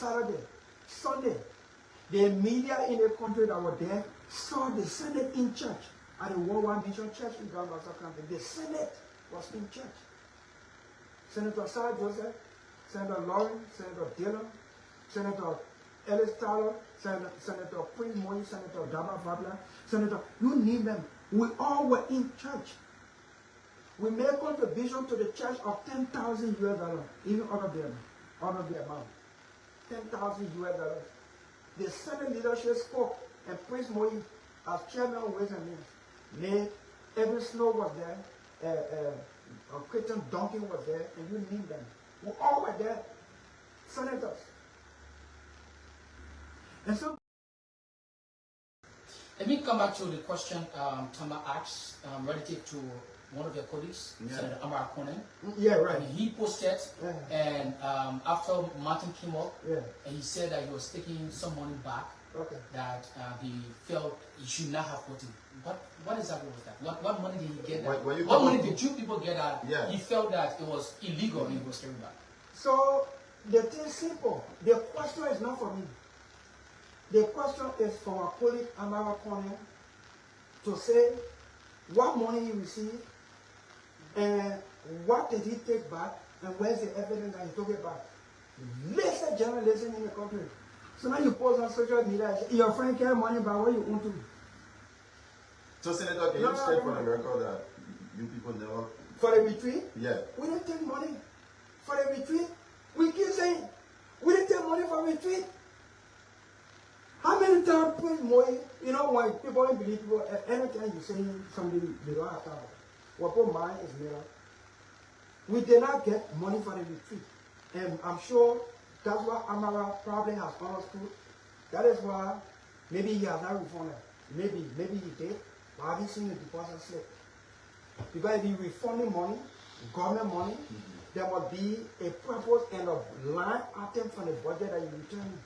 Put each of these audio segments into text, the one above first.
Saturday, Sunday. The media in the country that were there saw the Senate in church at the Worldwide Mission Church in Grand Bassa County. The Senate was in church. Senator Sarah Joseph, Senator Lauren, Senator Dillon, Senator Ellis Tyler, Senator Prince Moyi, Senator Daba Vabla, Senator, you name them. We all were in church. We made a contribution to the church of $10,000 US, even out of the amount. $10,000 US. The Senate leadership spoke, and Prince Moyi, as chairman of Ways and Means, Evan Snow was there, Christian Duncan was there, and you name them. We all were there, senators. And so, let me come back to the question Tama asked relative to one of your colleagues, Senator Amara Conan. Yeah, right. And he posted, and after Martin came up, and he said that he was taking some money back, that he felt he should not have gotten. What exactly was that? What money did he get? What money did you people get that he felt that it was illegal and he was carrying back? So, the thing is simple. The question is not for me. The question is for our colleague Amara Conan to say what money he received and what did he take back and where's the evidence that he took it back. Listen, journalism in the country. So now you post on social media, your friend carry money back, what you want to. So Senator, can you state for the record that you people never... For the retreat? Yeah. We didn't take money. For the retreat, we keep saying, we didn't take money for retreat. How many times Prince Moyi, you know, when people don't believe people, anytime you say something, they don't have to. What put mine is mirror. We did not get money for the retreat. And I'm sure that's what Amara probably has understood. That is why maybe he has not refunded. Maybe he did, but I haven't seen the deposit slip. Because if he refunding money, government money, there must be a purpose and a line item from the budget that you return.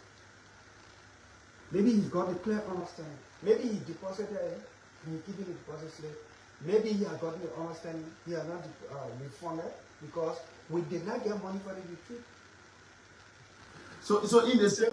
Maybe he's got a clear understanding. Maybe he deposited it and he keeping the deposit slip. Maybe he has gotten the understanding. He has not refunded because we did not get money for the retreat. So in the same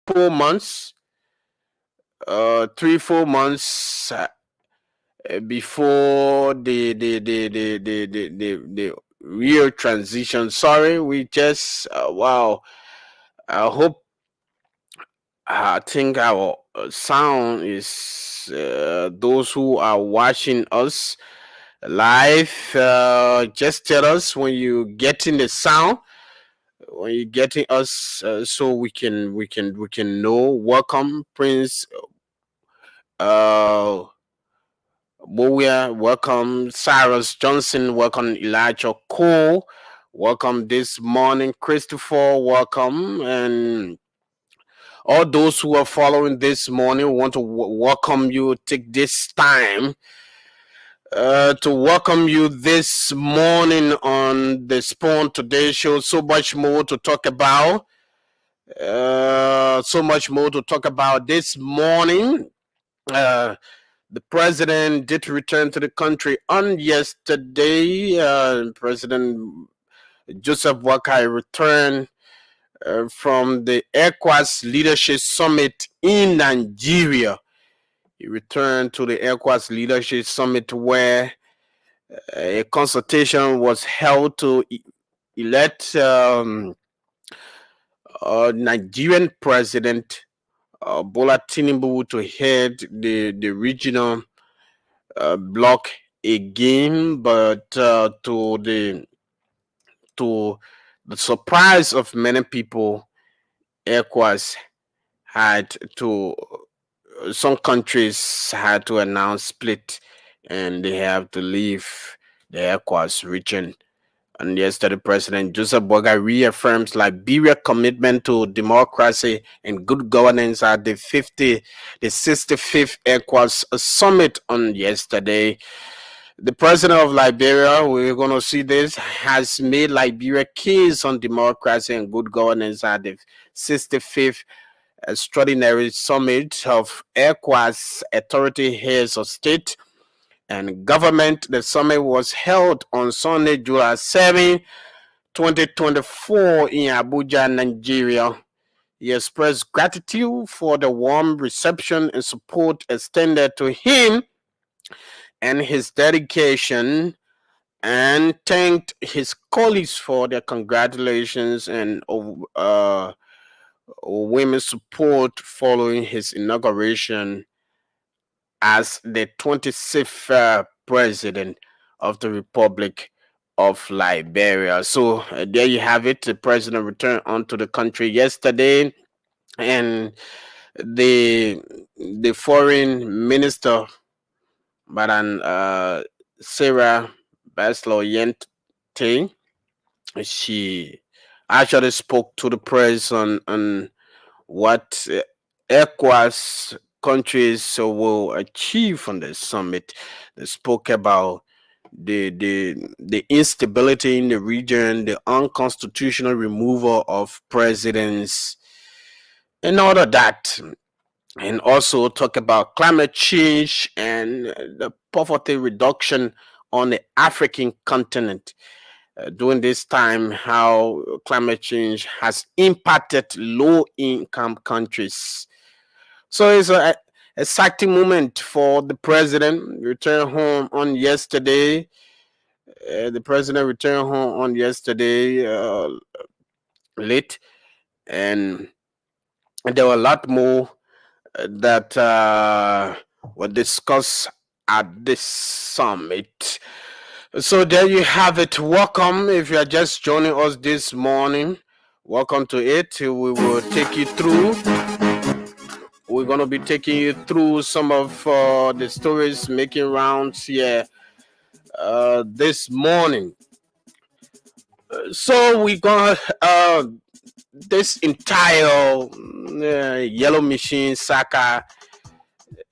4 months, 3-4 months before the real transition. Sorry, we just wow. I hope I think our sound is those who are watching us live. Just tell us when you getting the sound, when you getting us, so we can know. Welcome, Prince. Uh, Boya, welcome Cyrus Johnson, welcome Elijah Cole, welcome this morning Christopher, welcome, and all those who are following this morning. We want to welcome you. Take this time to welcome you this morning on the Spawn Today Show. So much more to talk about. So much more to talk about this morning. The president did return to the country on yesterday. President Joseph Boakai returned from the ECOWAS Leadership Summit in Nigeria. He returned to the ECOWAS Leadership Summit where a consultation was held to elect Nigerian President Bola Tinubu to head the regional bloc again, but to the surprise of many people, ECOWAS had to some countries had to announce split, and they have to leave the ECOWAS region. And yesterday, President Joseph Boakai reaffirms Liberia's commitment to democracy and good governance at the 65th ECOWAS summit on yesterday. The president of Liberia, we're going to see this, has made Liberia keys on democracy and good governance at the 65th extraordinary summit of ECOWAS authority heads of state and government. The summit was held on Sunday, July 7, 2024 in Abuja, Nigeria. He expressed gratitude for the warm reception and support extended to him and his dedication, and thanked his colleagues for their congratulations and women's support following his inauguration as the 26th president of the Republic of Liberia. So there you have it. The president returned onto the country yesterday, and the foreign minister, Madam Sarah Baslow-Yente, she actually spoke to the press on what ECOWAS countries will achieve from the summit. They spoke about the instability in the region, the unconstitutional removal of presidents, and all of that. And also talk about climate change and the poverty reduction on the African continent. During this time, how climate change has impacted low-income countries. So it's an exciting moment for the president. Returned home on yesterday. The president returned home on yesterday late, and there were a lot more that were discussed at this summit. So there you have it. Welcome if you are just joining us this morning. Welcome to it. We will take you through. We're going to be taking you through some of the stories making rounds here this morning. So we got this entire yellow machine saga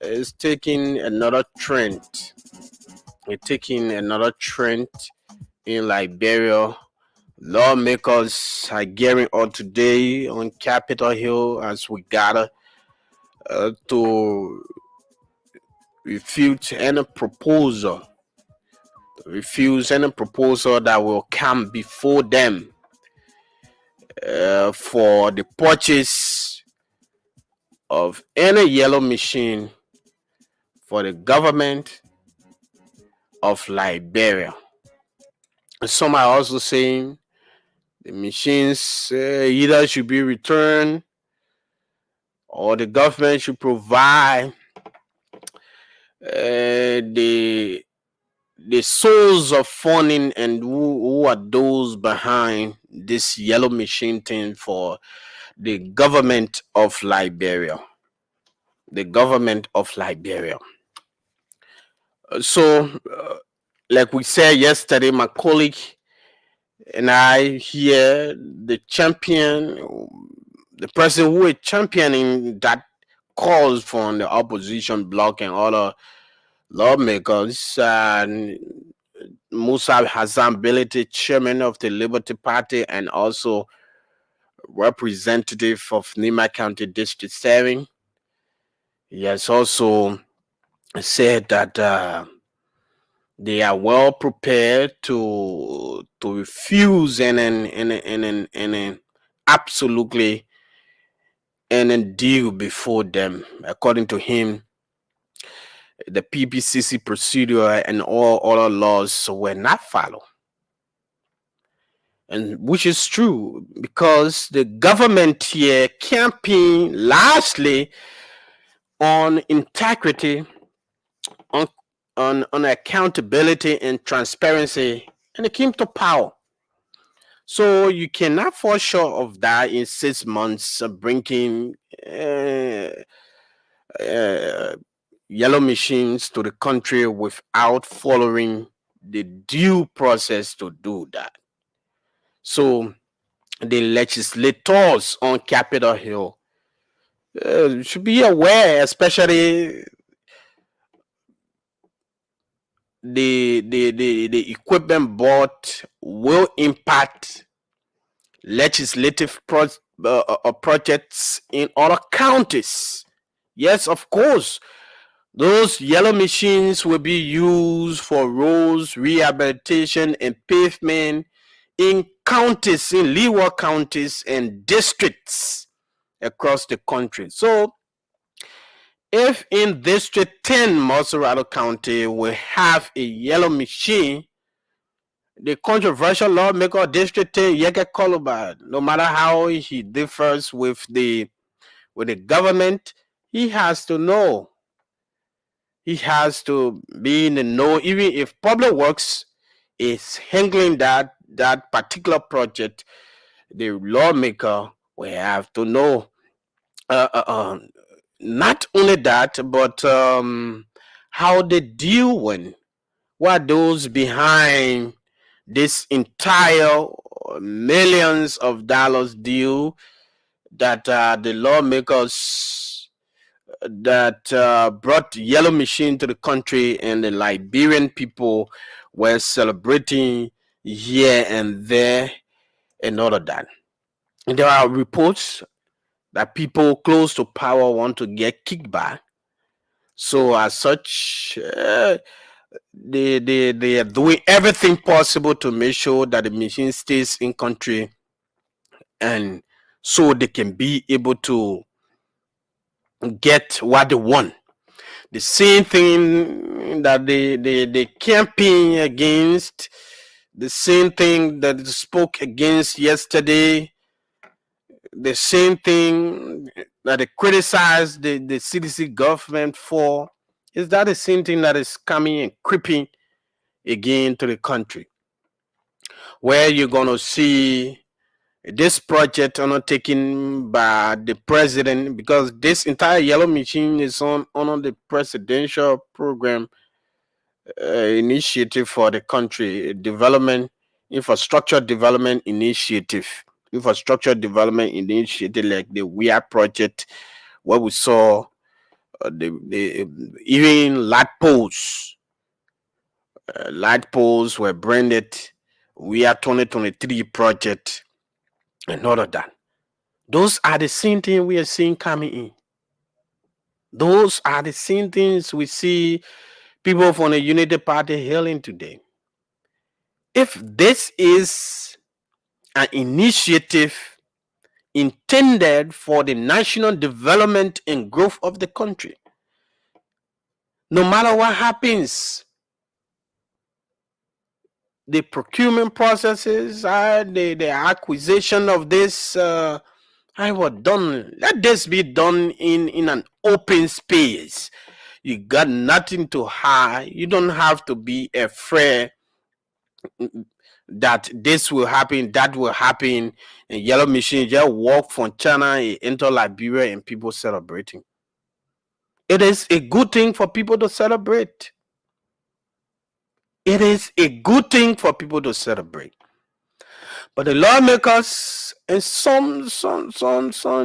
is taking another trend. It's taking another trend in Liberia. Lawmakers are gearing up today on Capitol Hill as we gather to refuse any proposal that will come before them for the purchase of any yellow machine for the government of Liberia. Some are also saying the machines either should be returned or the government should provide the source of funding and who are those behind this yellow machine thing for the government of Liberia. The government of Liberia. So, like we said yesterday, my colleague and I here, the person who is championing that calls from the opposition bloc and other lawmakers, Musa Hassan Bility, chairman of the Liberty Party and also representative of Nima County District 7. He has also said that they are well prepared to refuse and absolutely and deal before them. According to him, the PPCC procedure and all other laws were not followed. And which is true because the government here campaign largely on integrity, on accountability and transparency, and it came to power. So you cannot fall short of that in 6 months of bringing yellow machines to the country without following the due process to do that. So the legislators on Capitol Hill should be aware, especially the equipment bought will impact legislative projects in other counties. Yes, of course, those yellow machines will be used for roads, rehabilitation, and pavement in counties, in Leeward counties and districts across the country. So if in District 10, Moserado County will have a yellow machine, the controversial lawmaker District 10, Yeke Kolobad, no matter how he differs with the government, he has to know. He has to be in the know, even if Public Works is handling that particular project, the lawmaker will have to know. Not only that, but how they deal with what those behind this entire millions of dollars deal that the lawmakers that brought yellow machine to the country and the Liberian people were celebrating here and there and all of that. And there are reports that people close to power want to get kickback. So as such, they are doing everything possible to make sure that the machine stays in country, and so they can be able to get what they want. The same thing that they campaign against, the same thing that they spoke against yesterday, the same thing that they criticized the CDC government for, is that the same thing that is coming and creeping again to the country, where you're going to see this project undertaken by the president, because this entire yellow machine is on the presidential program initiative for the country, infrastructure development initiative like the WIA project, where we saw the even light poles were branded WIA 2023 project and all of that. Those are the same things we are seeing coming in. Those are the same things we see people from the Unity Party hailing today. If this is an initiative intended for the national development and growth of the country. No matter what happens, the procurement processes, the acquisition of this, I was done. Let this be done in an open space. You got nothing to hide. You don't have to be afraid that this will happen, that will happen. And Yellow Machine just walk from China into Liberia and people celebrating. It is a good thing for people to celebrate. It is a good thing for people to celebrate. But the lawmakers and some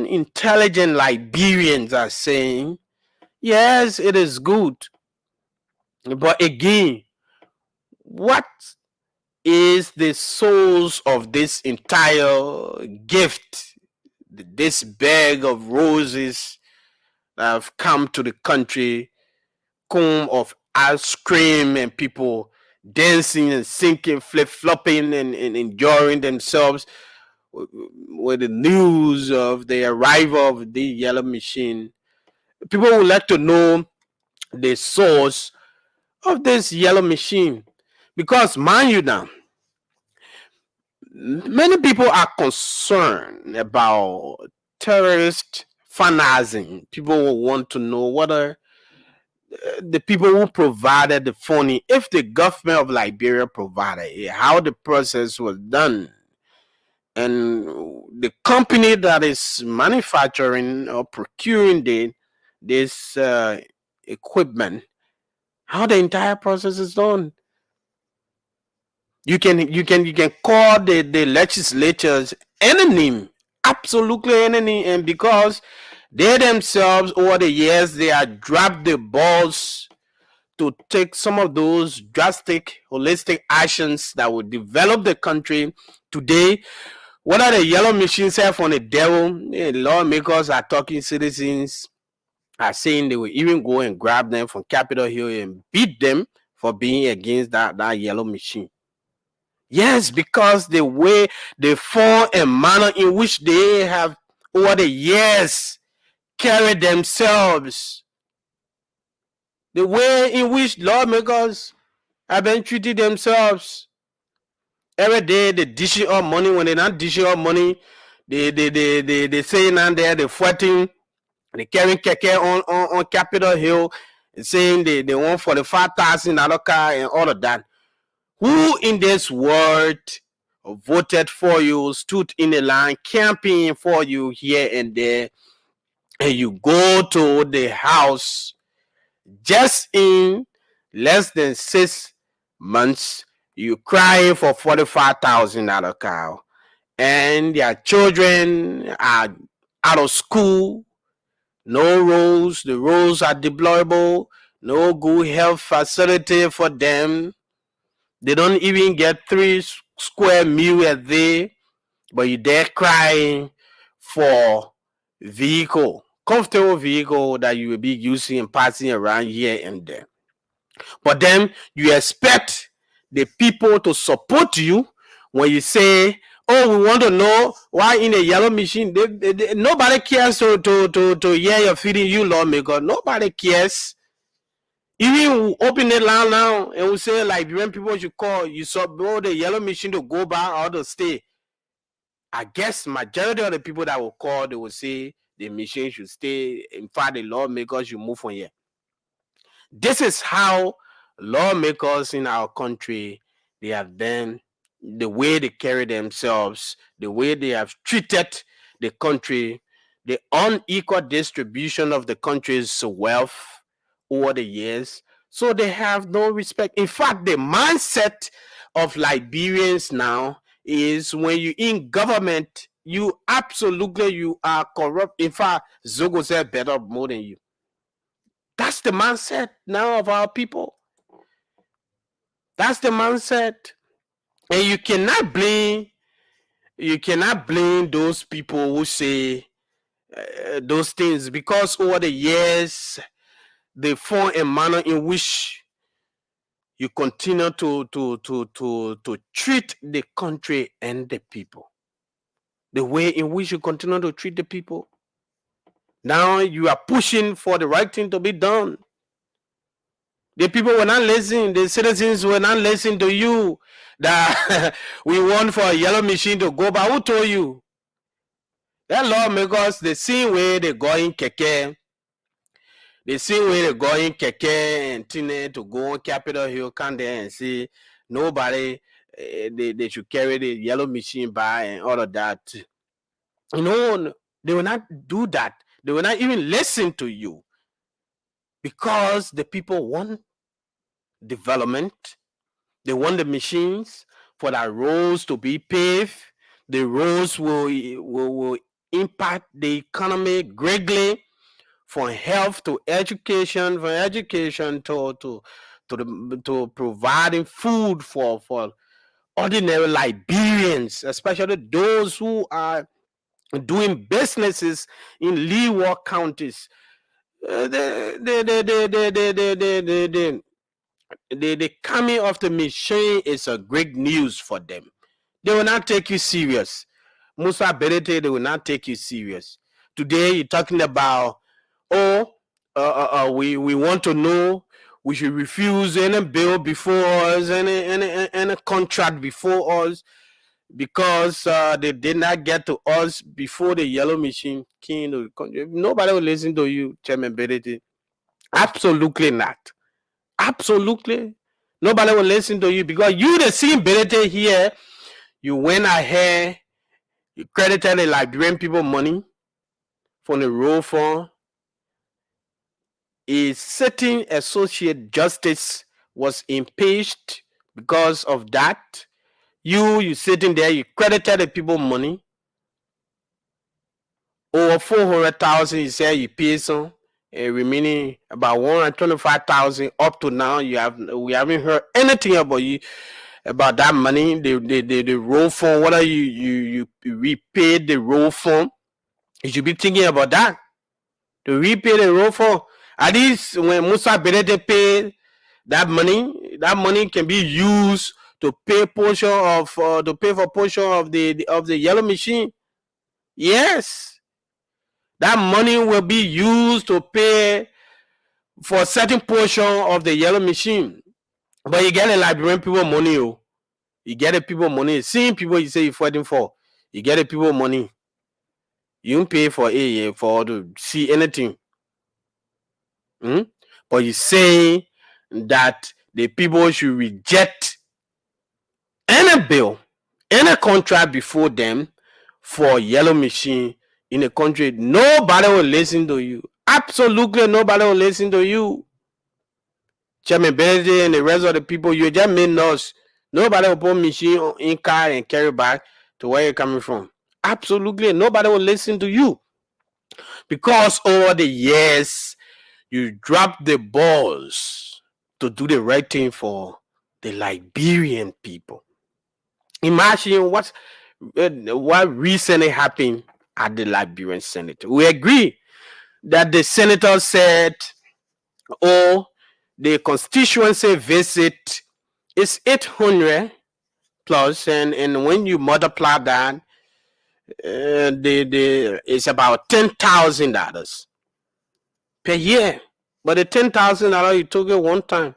intelligent Liberians are saying, yes, it is good. But again, what is the source of this entire gift, this bag of roses that have come to the country, cone of ice cream and people dancing and singing, flip-flopping and enjoying themselves with the news of the arrival of the Yellow Machine? People would like to know the source of this Yellow Machine, because mind you now, many people are concerned about terrorist financing. People will want to know whether the people who provided the funding, if the government of Liberia provided it, how the process was done, and the company that is manufacturing or procuring this equipment, how the entire process is done. You can call the legislatures any name, absolutely any name, and because they themselves over the years they have dropped the balls to take some of those drastic, holistic actions that would develop the country today. Whether the Yellow Machine say from the devil, the lawmakers are talking, citizens are saying they will even go and grab them from Capitol Hill and beat them for being against that Yellow Machine. Yes, because the way, the form and manner in which they have over the years carried themselves, the way in which lawmakers have been treating themselves. Every day they dish up money. When they not dish up money, they saying on there, they fighting, they carrying keke on Capitol Hill, saying they want $45,000 car and all of that. Who in this world voted for you, stood in the line, campaigning for you here and there, and you go to the house just in less than 6 months, you crying for $45,000 car, and their children are out of school, no roads, the roads are deplorable, no good health facility for them. They don't even get 3 square meal a day, but you there crying for vehicle, comfortable vehicle that you will be using and passing around here and there. But then you expect the people to support you when you say, oh, we want to know why in a Yellow Machine. Nobody cares to hear your feeding you, lawmaker. Nobody cares. Even open it now and we say like when people should call, you support the Yellow Machine to go back or to stay. I guess majority of the people that will call, they will say the machine should stay. In fact, the lawmakers should move from here. This is how lawmakers in our country, they have been, the way they carry themselves, the way they have treated the country, the unequal distribution of the country's wealth over the years. So they have no respect. In fact, the mindset of Liberians now is when you in government, you are corrupt. In fact, Zogo said better more than you. That's the mindset now of our people. That's the mindset. And you cannot blame those people who say those things, because over the years, the form and manner in which you continue to treat the country and the people. the way in which you continue to treat the people. Now you are pushing for the right thing to be done. The people were not listening. The citizens were not listening to you. That we want for a yellow machine to go. But who told you? That lawmakers, the same way they go in keke, the same way they go in keke and Tine to go on Capitol Hill, come there and say nobody, they should carry the yellow machine by and all of that. You know, they will not do that. They will not even listen to you because the people want development. They want the machines for the roads to be paved. The roads will impact the economy greatly, from health to education, from education to providing food for ordinary Liberians, especially those who are doing businesses in leeward counties. The coming of the machine is a great news for them. They will not take you serious. Musa Berete, they will not take you serious. Today, you're talking about, we want to know, we should refuse any bill before us, any contract before us, because they did not get to us before the yellow machine came to the country. Nobody will listen to you, Chairman Berete. Absolutely not. Absolutely. Nobody will listen to you because you, the same Berete here, you went ahead, you credited the Liberian people money from the road fund. A certain associate justice was impeached because of that. You sitting there, you credited the people money. Over 400,000, you said you pay some, remaining about 125,000 up to now. We haven't heard anything about you, about that money. The road fund, whether you repaid the road fund, you should be thinking about that. To repay the road fund. At least when Musa Berete paid that money can be used to pay portion of to pay for portion of the yellow machine. Yes, that money will be used to pay for a certain portion of the yellow machine. But you get a Liberian people money, oh. You get the people money. Same people you say you're fighting for. You get the people money. You don't pay for to see anything. But you say that the people should reject any bill, any contract before them for yellow machine in the country. Nobody will listen to you. Absolutely nobody will listen to you. Chairman Benedict and the rest of the people, you just made us. Nobody will put machine in car and carry back to where you're coming from. Absolutely nobody will listen to you. Because over the years, you drop the balls to do the right thing for the Liberian people. Imagine what recently happened at the Liberian Senate. We agree that the senator said, the constituency visit is 800 plus, and when you multiply that, it's about $10,000 per year. But the $10,000 you took it one time.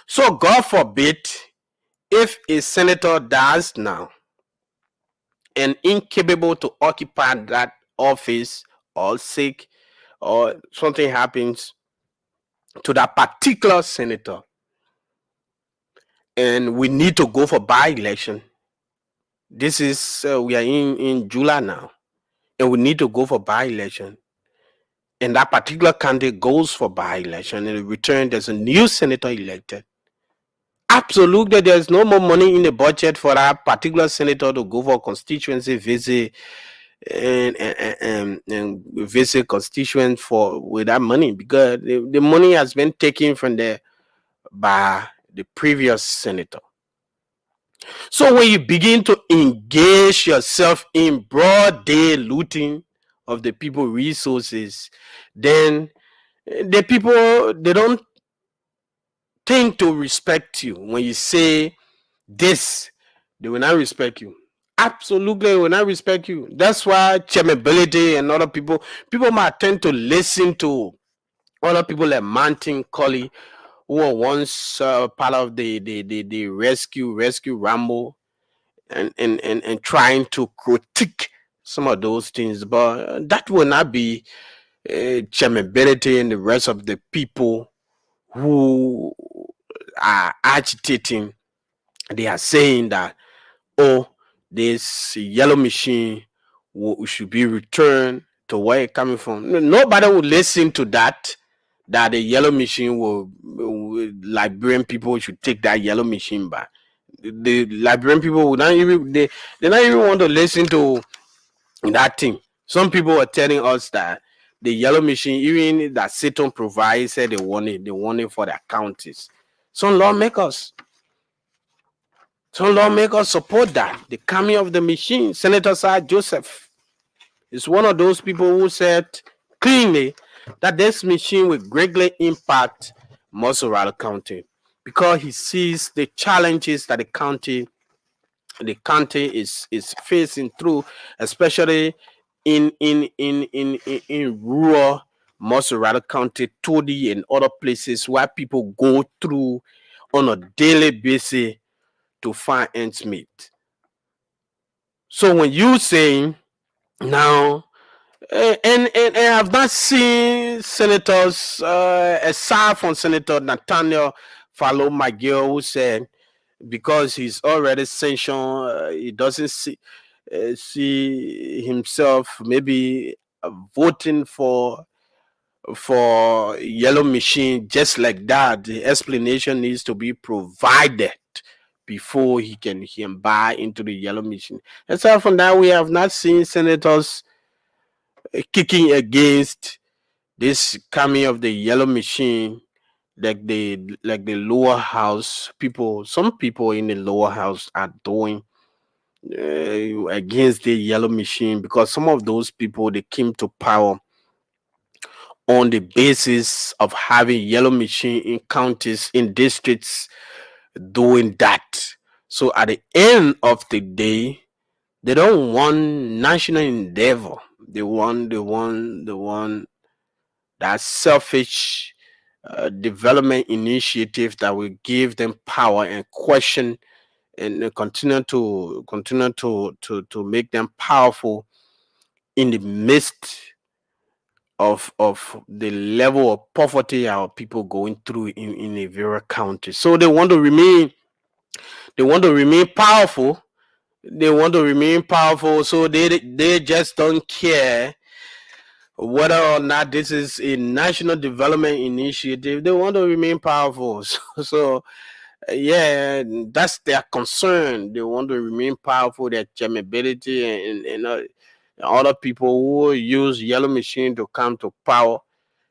So God forbid if a senator dies now and incapable to occupy that office, or sick, or something happens to that particular senator, and we need to go for by-election. This is we are in July now, and we need to go for by-election. And that particular candidate goes for by-election, and in return, there's a new senator elected. Absolutely, there's no more money in the budget for that particular senator to go for constituency visit and visit constituents with that money, because the money has been taken from there by the previous senator. So when you begin to engage yourself in broad day looting of the people resources, then the people, they don't think to respect you. When you say this, they will not respect you. absolutely will not respect you. That's why chairmanability and other people might tend to listen to other people like Martin Colley, who were once part of the rescue Rambo, and trying to critique some of those things. But that will not be chairmanability and the rest of the people who are agitating. They are saying that, oh, this yellow machine should be returned to where it coming from. Nobody will listen to that. That the yellow machine will Liberian people should take that yellow machine back. The Liberian people would not even they not even want to listen to that thing. Some people are telling us that the yellow machine, even that Satan provides, said they want it for their counties. Some lawmakers support that. The coming of the machine. Senator Sir Joseph is one of those people who said cleanly that this machine will greatly impact Mosorado County because he sees the challenges that the county is facing through, especially in rural Mosorado County, Todi, and other places where people go through on a daily basis to find ends meet. So when you saying now, and I've not seen senators aside from Senator Nathaniel Fallow McGill, who said because he's already sanctioned, he doesn't see himself maybe voting for yellow machine just like that. The explanation needs to be provided before he can buy into the yellow machine. Aside from that, we have not seen senators kicking against this coming of the yellow machine like the lower house people. Some people in the lower house are doing against the yellow machine because some of those people they came to power on the basis of having yellow machine in counties, in districts, doing that. So at the end of the day, they don't want national endeavor. They want that selfish development initiative that will give them power and question and continue to make them powerful in the midst of the level of poverty our people going through in a very county. So they want to remain powerful. They want to remain powerful, so they just don't care whether or not this is a national development initiative. They want to remain powerful. So yeah, that's their concern. They want to remain powerful, their chairmanability, and other people who use yellow machine to come to power.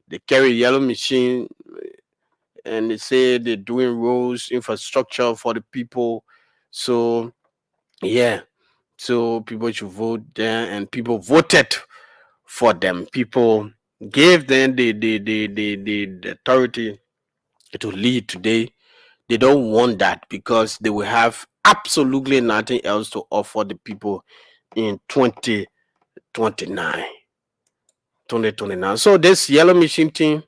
They carry yellow machine and they say they're doing roads, infrastructure for the people. So yeah, so people should vote there, and people voted for them. People gave them the authority to lead today. They don't want that because they will have absolutely nothing else to offer the people in 2029. 2029. So this yellow machine thing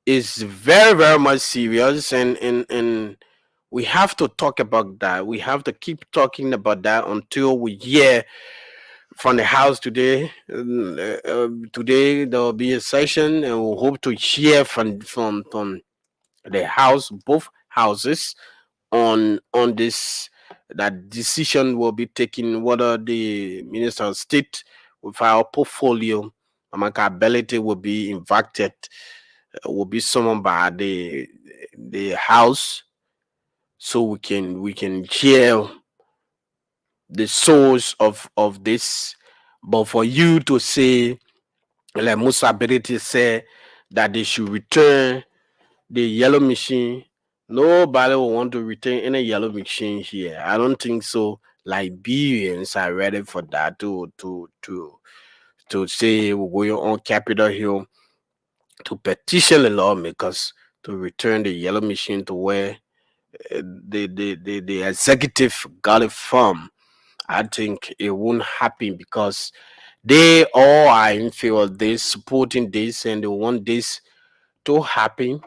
is very, very much serious, and we have to talk about that. We have to keep talking about that until we hear from the house today. Today there will be a session, and we hope to hear from the house, both houses, on this. That decision will be taken whether the Minister of State with our portfolio Amaka ability will be invited, will be summoned by the house, so we can hear the source of this. But for you to say, like Musa Beriti said, that they should return the yellow machine, nobody will want to return any yellow machine here. I don't think so. Liberians are ready for that to say we're going on Capitol Hill to petition the lawmakers to return the yellow machine to where the executive got it from. I think it won't happen because they all are in favor of this, supporting this, and they want this to happen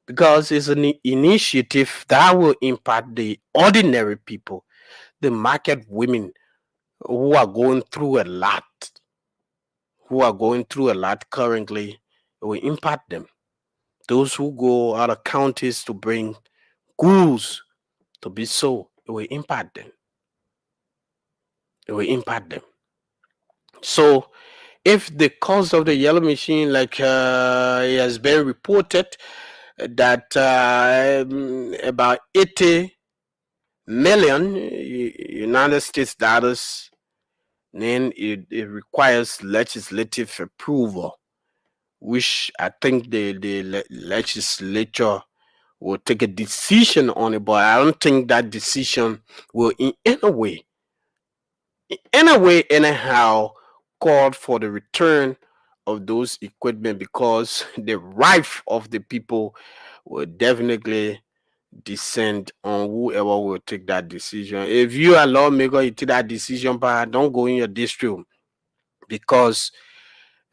because it's an initiative that will impact the ordinary people, the market women who are going through a lot, currently. It will impact them. Those who go out of counties to bring goods to be sold, it will impact them. It will impact them. So if the cost of the yellow machine, like it has been reported, that about 80 million United States dollars, then it requires legislative approval, which I think the legislature will take a decision on it, but I don't think that decision will in any way, anyhow, called for the return of those equipment because the right of the people will definitely descend on whoever will take that decision. If you are lawmaker, you take that decision, but don't go in your district because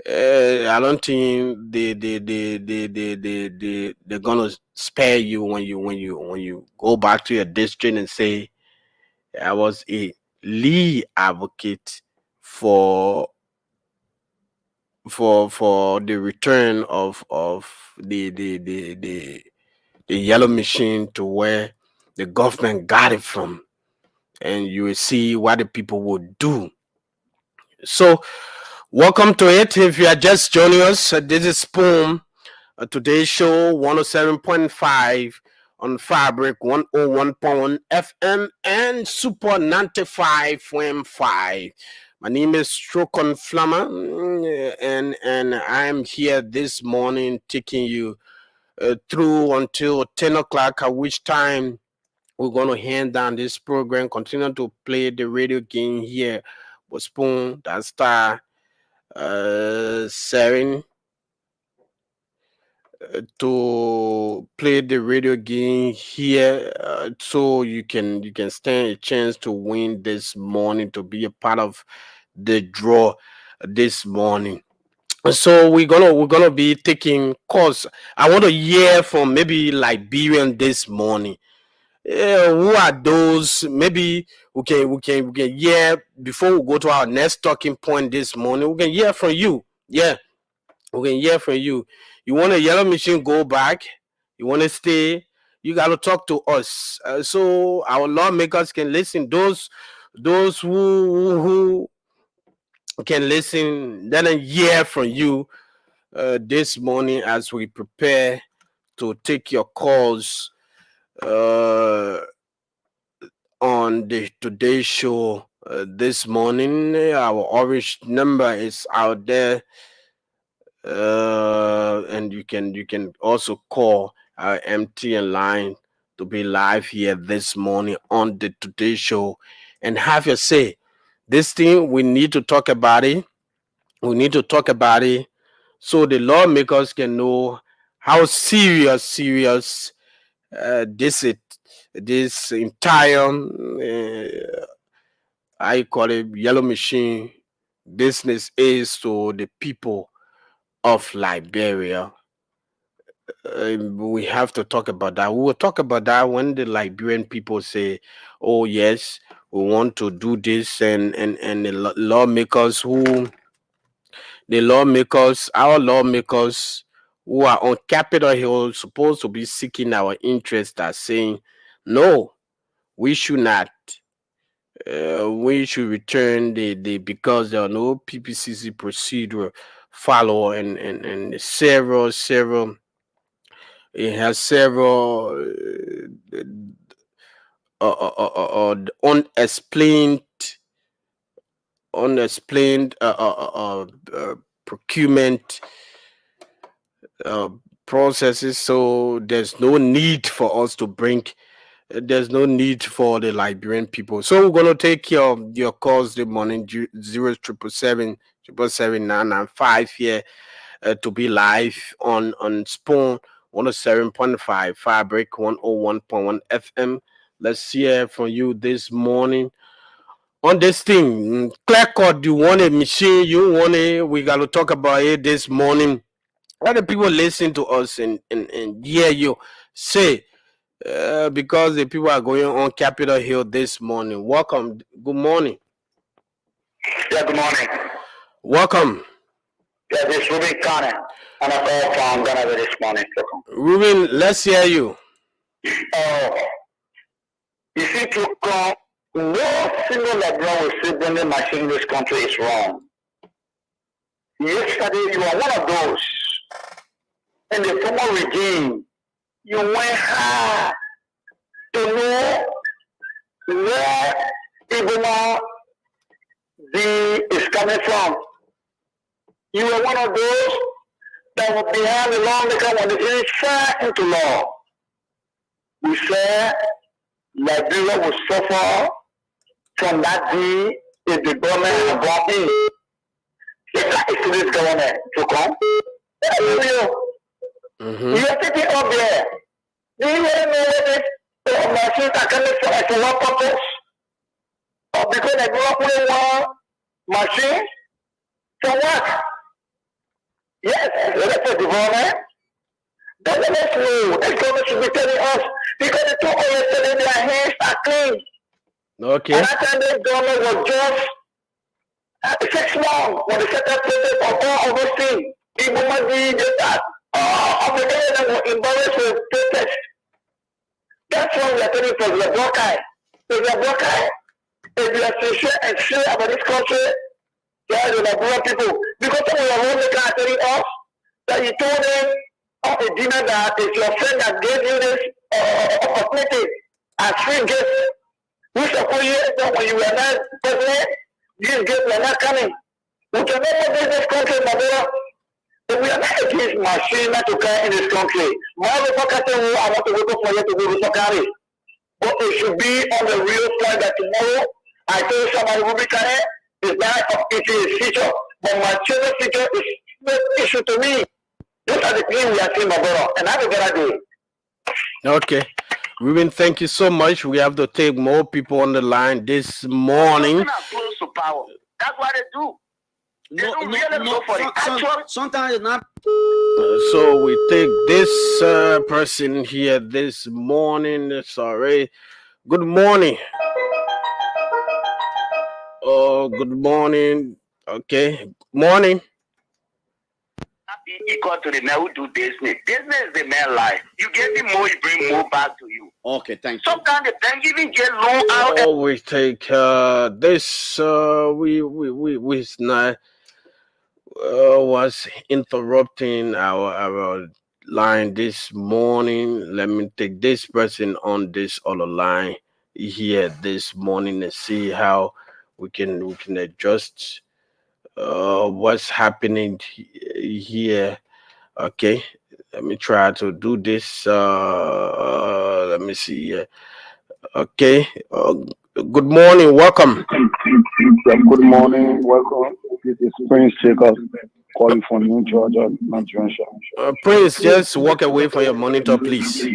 I don't think they're gonna spare you when you go back to your district and say I was a lead advocate for the return of the yellow machine to where the government got it from, and you will see what the people would do. So welcome to it. If you are just joining us, this is Spoon. Today's show 107.5 on Fabric 101.1 FM and Super 95.5. My name is Strokon Flammer, and I'm here this morning taking you through until 10 o'clock, at which time we're going to hand down this program, continue to play the radio game here with Spoon, that star 7 to play the radio game here, so you can stand a chance to win this morning, to be a part of the draw this morning. So we're gonna be taking calls. I want to hear from maybe Liberian this morning. Who are those? Maybe we can hear before we go to our next talking point this morning. We can hear from you. Yeah, we can hear from you. You want a yellow machine go back? You want to stay? You got to talk to us, so our lawmakers can listen. Those who can listen, then hear from you this morning as we prepare to take your calls uh, on the today's show this morning. Our orange number is out there, and you can also call our MTN line to be live here this morning on the Today Show and have your say. This thing we need to talk about it. We need to talk about it so the lawmakers can know how serious this entire I call it yellow machine business is to the people of Liberia. We have to talk about that. We will talk about that when the Liberian people say, "Oh yes, we want to do this," and the lawmakers our lawmakers who are on Capitol Hill, supposed to be seeking our interest, are saying, "No, we should not. We should return the because there are no PPCC procedure follow and several. It has several unexplained unexplained procurement uh, processes. So there's no need for the Liberian people. So we're gonna take your calls the morning 0777 here to be live on Spoon 107.5 Fabric 101.1 FM. Let's hear from you this morning on this thing. Clear cut, you want a machine, you want it. We got to talk about it this morning. Let the people listen to us and hear you say, because the people are going on Capitol Hill this morning. Welcome. Good morning. Yeah, good morning. Welcome. Yeah, this is Ruben Connor, and I call from Ghana this morning. Ruben, let's hear you. You see, to come, no single Lebron will say bringing machine in this country is wrong. Yesterday, you were one of those. In the former regime, you went hard to know where Iboma is coming from. You were one of those that were behind the lawmaker when they fell into law. We said Liberia will suffer from that day if the government had brought in. It's to this government to come. You are sitting up there. Do you really know where these machines are coming from and for what purpose? Or because they grew up with one machine? For what? Yes, that's for development. But let us know. The government should be telling us because the two of yesterday, their hands are clean. Okay. And that time the government was just 6 months when they set up process of all of those things. People must be just that. Of the area that were embarrassed with protest. That's why we are telling for the blockade. If you are blockade, if you are sincere and sure about this country, there are the Liberian people. Because some of your homemakers are telling us that you told them at a dinner that it's your friend that gave you this opportunity as free gift. Which of you when you were not president, these gifts were not coming. We can never business country, my brother. If we are not against machine not to come in this country, my motherfucker say, oh, I want to wake up for you to go to Sokari. But it should be on the real point that tomorrow I told somebody who be carried is not it is future. But my children's future is no issue to me. Those are the things we are seeing, my brother. And have a better day. Okay. Ruben, thank you so much. We have to take more people on the line this morning. Close to power. That's what they do. Sometimes it's not. So we take this person here this morning. Sorry. Good morning. Oh, good morning. Okay. Morning. Equal to the man who do business. Business is the man life. You get him more, you bring more back to you. Okay, thank you. Sometimes the bank even get loan out. Always take this. We not was interrupting our line this morning. Let me take this person on this other line here this morning and see how we can adjust what's happening here. Okay, let me try to do this. Let me see here. Okay, good morning, welcome. Good morning, welcome. This is Prince Jacob calling from New Georgia, Nigeria. Prince, just walk away from your monitor, please.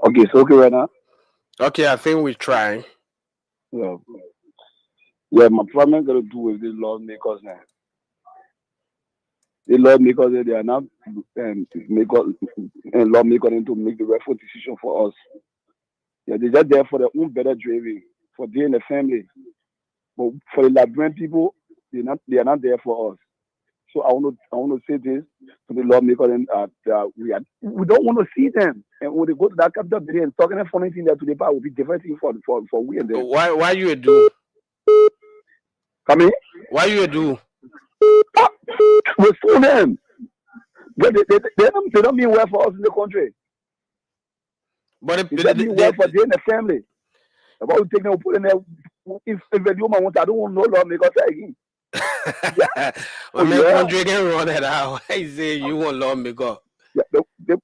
Okay, so okay right now? Okay, I think we're trying. Yeah, my problem got to do with the lawmakers now. The lawmakers, they are not lawmakers to make the rightful decision for us. Yeah, they're just there for their own better driving, for they and the family. But for the Liberian people, they are not there for us. So I want to say this to the lawmakers and we don't want to see them. And when they go to that capital building and talking and funny thing that to the power will be different thing for we and them. Why you do? Come in? Why you do? We sue them. But they don't mean well for us in the country. But they don't mean well for them and the family. About we take them, put in there. If the woman wants, I don't want no lawmakers again. Yeah. Country can run it out. I say you want lawmaker. Yeah, they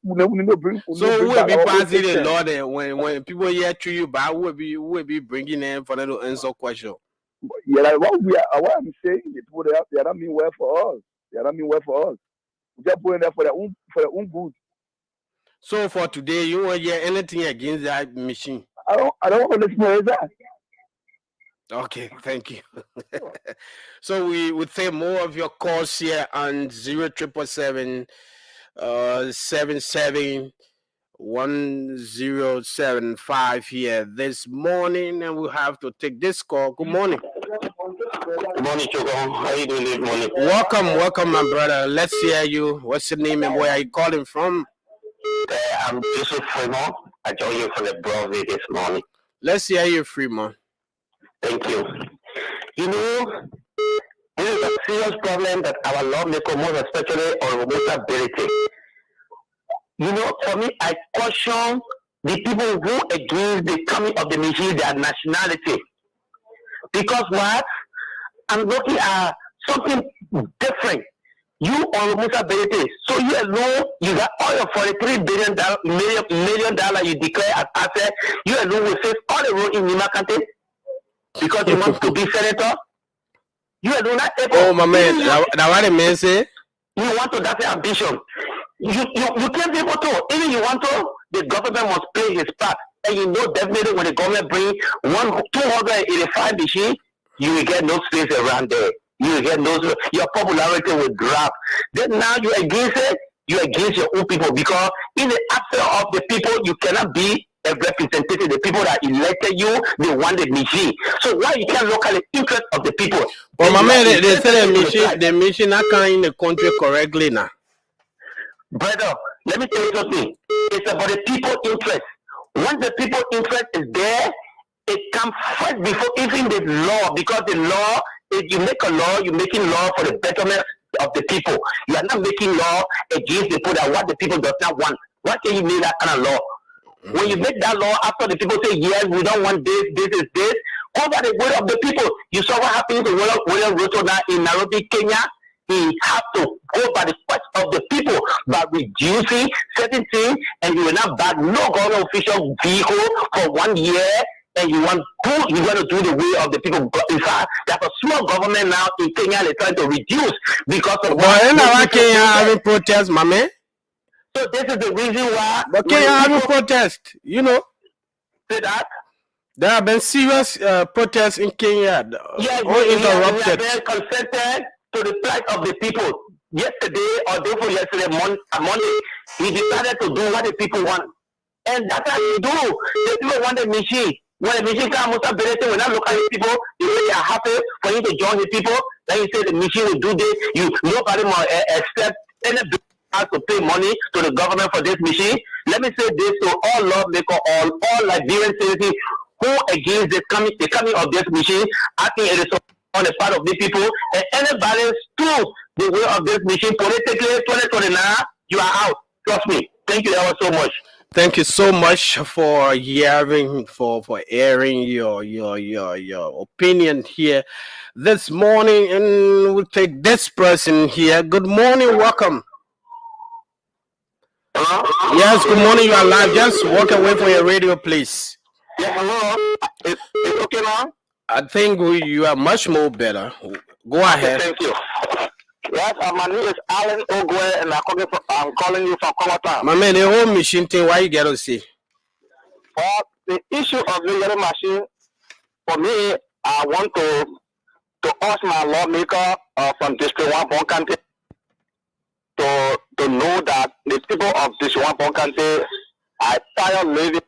bring. So who will be passing the law then when people hear to you, but who will be bringing them for them to answer question? Yeah, like what I'm saying, they are not mean well for us. They are not mean well for us. We just put in there for their own good. So for today, you won't hear anything against that machine? I don't want to listen to that. Okay, thank you. So we would take more of your calls here on 0777 771075 here this morning, and we'll have to take this call. Good morning. Good morning, Choco. How are you doing this morning? Welcome, my brother. Let's hear you. What's your name and where are you calling from? I'm Joseph Fremont. I join you from the Broadway this morning. Let's hear you, Fremont. Thank you. You know, this is a serious problem that our lawmakers, most especially on mobility. You know, for me, I caution the people who against the coming of the machine, their nationality. Because what? I'm looking at something different. You on mobility, so you alone, you got all your $43 million you declare as asset. You alone will face all the road in Nima County because you want to be senator. You alone not able. Oh my man, now what the man say? You want to, that's the ambition. You can't be able to. Even you want to, the government must play his part. And you know definitely when the government bring 285 machine, you will get no space around there. You will get no, your popularity will drop. Then now you against it, you against your own people because in the absence of the people, you cannot be a representative. The people that elected you, they want the machine. So why you can't look at the interest of the people? But my man, they say the machine not coming in the country correctly now. Brother, let me tell you something. It's about the people interest. Once the people interest is there, it comes first before even the law. Because the law, if you make a law, you're making law for the betterment of the people. You are not making law against the people that what the people does not want. Why can you make that kind of law? When you make that law after the people say, yes, we don't want this, this is this, over the will of the people. You saw what happened to William Ruto now in Nairobi, Kenya. He had to go by the request of the people by reducing certain things, and you will not back no government official vehicle for 1 year, and you want to do the way of the people. In fact, there's a small government now in Kenya they're trying to reduce because of why Kenya having protests, my man? So this is the reason why. But Kenya having protest, you know. Say that. There have been serious protests in Kenya. Yes, all interrupted. We are very consented to the plight of the people. Yesterday or day before yesterday morning, he decided to do what the people want. And that's how you do. The people want the machine. When the machine comes, when I look at the people, they are happy for you to join the people. Then you say the machine will do this. Nobody more accept any has to pay money to the government for this machine. Let me say this to all lawmakers, all Liberian citizens who against the coming of this machine. I think it is on the part of the people, and any balance to the way of this machine politically 2029, you are out. Trust me. Thank you ever so much. Thank you so much for hearing, for airing your opinion here this morning, and we'll take this person here. Good morning, welcome. Hello? Yes, good morning. You are live. Just walk away from your radio, please. Yeah, hello. It's okay now. I think you are much more better. Go ahead. Thank you. Yes, my name is Alan Ogwe, and I'm calling you from Kowata. My man, the whole machine thing, why you get to see? For the issue of the little machine, for me, I want to ask my lawmaker from District 1 Bon County to know that the people of District 1 Bon County are tired living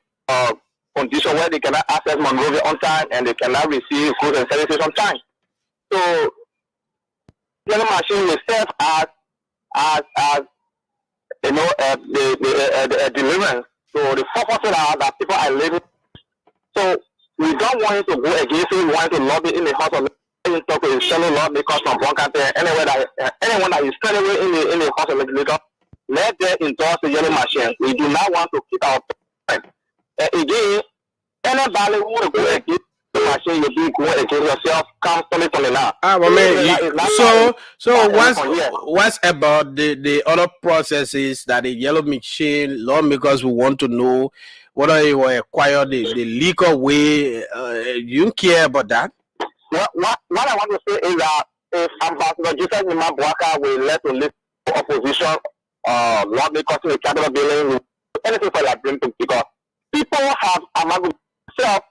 condition where they cannot access Monrovia on time and they cannot receive goods and services on time. So the machine will serve as you know the deliverance. So the purpose that people are living. So we don't want it to go against it. We want it to lobby in the House of Legislators, talk to his fellow lawmakers from Bon County, anyone that is still in the House of Legislators, let them endorse the yellow machine. We do not want to keep our time. Again, anybody who will go against the machine, you be going against yourself, come from the now. So what's about the other processes that the yellow machine lawmakers will want to know whether you will acquire the legal way? You don't care about that? What I want to say is that if Ambassador Jesus Nimabwaka will let to list opposition lawmakers in the Capitol building, anything for that dream, because people have themselves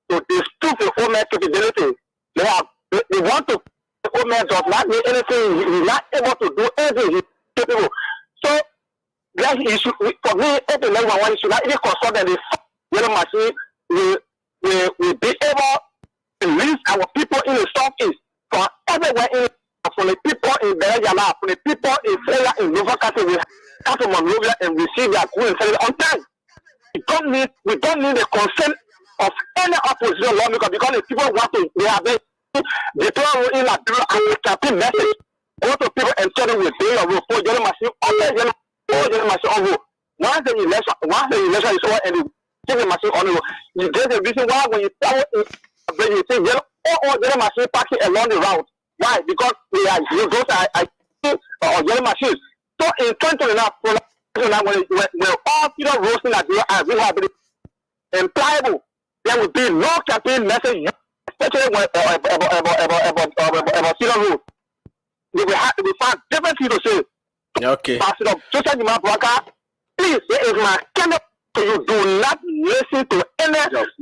to disprove the old man's capability. They want to. The old man does not need anything. He's not able to do anything. He's capable. So, for me, open level one, you should not even consult that the yellow machine will be able to reach our people in the southeast from everywhere from the people in Berejala, from the people in Florida, in Nova Country, we come to Monrovia and receive their good intelligence on time. We don't need the consent of any opposition lawmaker because the people want to, they have been declared in Liberia and we campaign message. Go to people and tell them we pay your vote for yellow machine, yellow machine on vote. Once the election is over and you take the machine on the road, there's a reason why when you travel when you see yellow machine parking along the route. Why? Because those are yellow machines. So in 2029, when all people roads in Nigeria are rehabilitated and pliable, there will be no campaign message, especially when about Cedar Road. They will find different things to say. Okay. Please, there is my candidate. You do not listen to any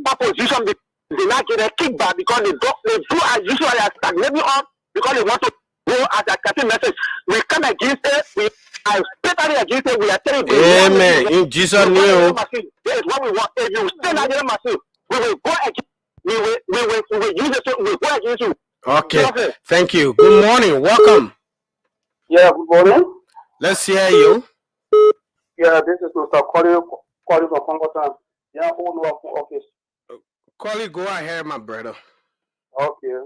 opposition. They do not get a kickback because they do as usual as stagnating on because they want to go as a campaign message. We come against it. We are totally against it. We are telling you. Amen. In Jesus' name. That is what we want. If you stay like machine, we will go against. We will use it. We will go against you. Okay. Thank you. Good morning. Welcome. Yeah, good morning. Let's hear you. Yeah, this is Mr. calling from Congo Town. Yeah, owner of office. Collie, go ahead, my brother. Okay.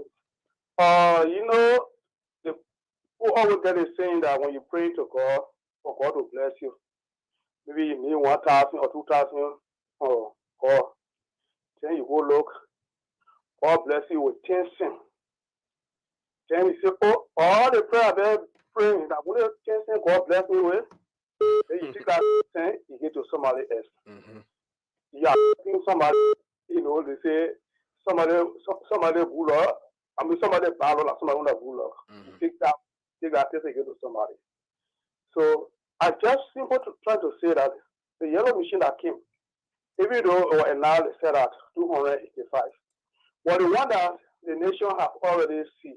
You know, the who always get is saying that when you pray to God, for God to bless you, maybe you need 1,000 or 2,000 oh God. Then you go look, God bless you with 10 cents. Then you say, oh, all the prayer I've been praying that will 10 cents God bless me with. Then you take that 10 cents, you give to somebody else. Mm-hmm. You are asking somebody, you know, they say somebody buller, I mean somebody battle like somebody on a buller. Take that place and give to somebody. So I just simply trying to say that the yellow machine that came, even though it was allowed to set at 285, but the one that the nation have already seen,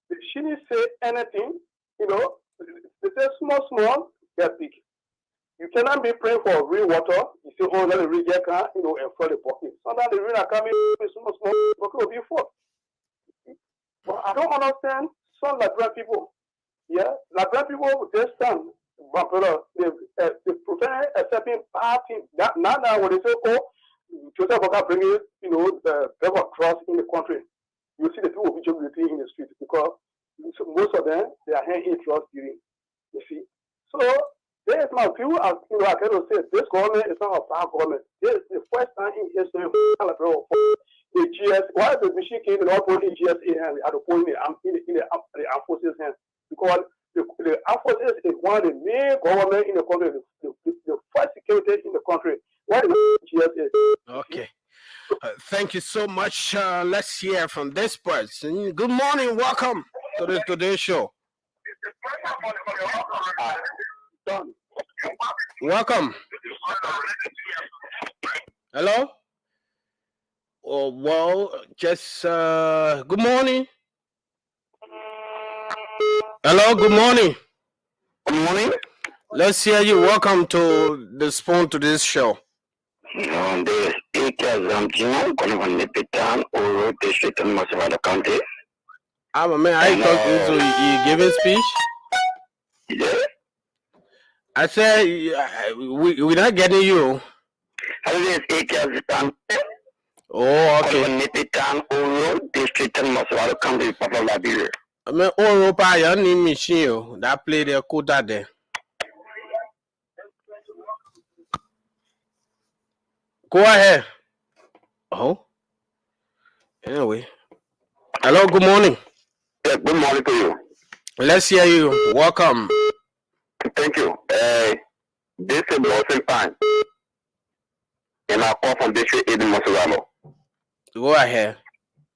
they shouldn't say anything, you know, they say small, get big. You cannot be praying for real water. You say, oh, let the rain get can, you know, and flood the bucket. Sometimes the rain are coming with small, bucket will be full. But I don't understand some Liberian people. Yeah, Liberian people, they stand, they prevent accepting party. Now, when they say, oh, Joseph Boka bringing, you know, the level of trust in the country, you see the people will be jubilating in the street because most of them, they are having trust during, you see. So, there is my view, as you know, I can say this government is not a bad government. This is the first time in history the GS, why the machine came and all put in GSA hand at the point in the armed forces hand? Because the armed forces is one of the main government in the country, the first security in the country. Why the GSA? Okay. Thank you so much. Let's hear from this person. Good morning. Welcome to today's show. Welcome. Hello. Oh, well, just good morning. Hello. Good morning. Good morning. Let's hear you. Welcome to the Spoon to this show. This is calling from Nipitan or district in Massachusetts County. I'm a man. I talking to you giving speech. Yeah. I said we're not getting you. Oh, okay. Nipitan or district in Massachusetts County, Papa Liberia. I mean, Europa, you need machine that play their quota there. Go ahead. Oh. Anyway. Hello, good morning. Yeah, good morning to you. Let's hear you. Welcome. Thank you. This is Blessing Time. And I call from District 8 in Massachusetts. Go ahead.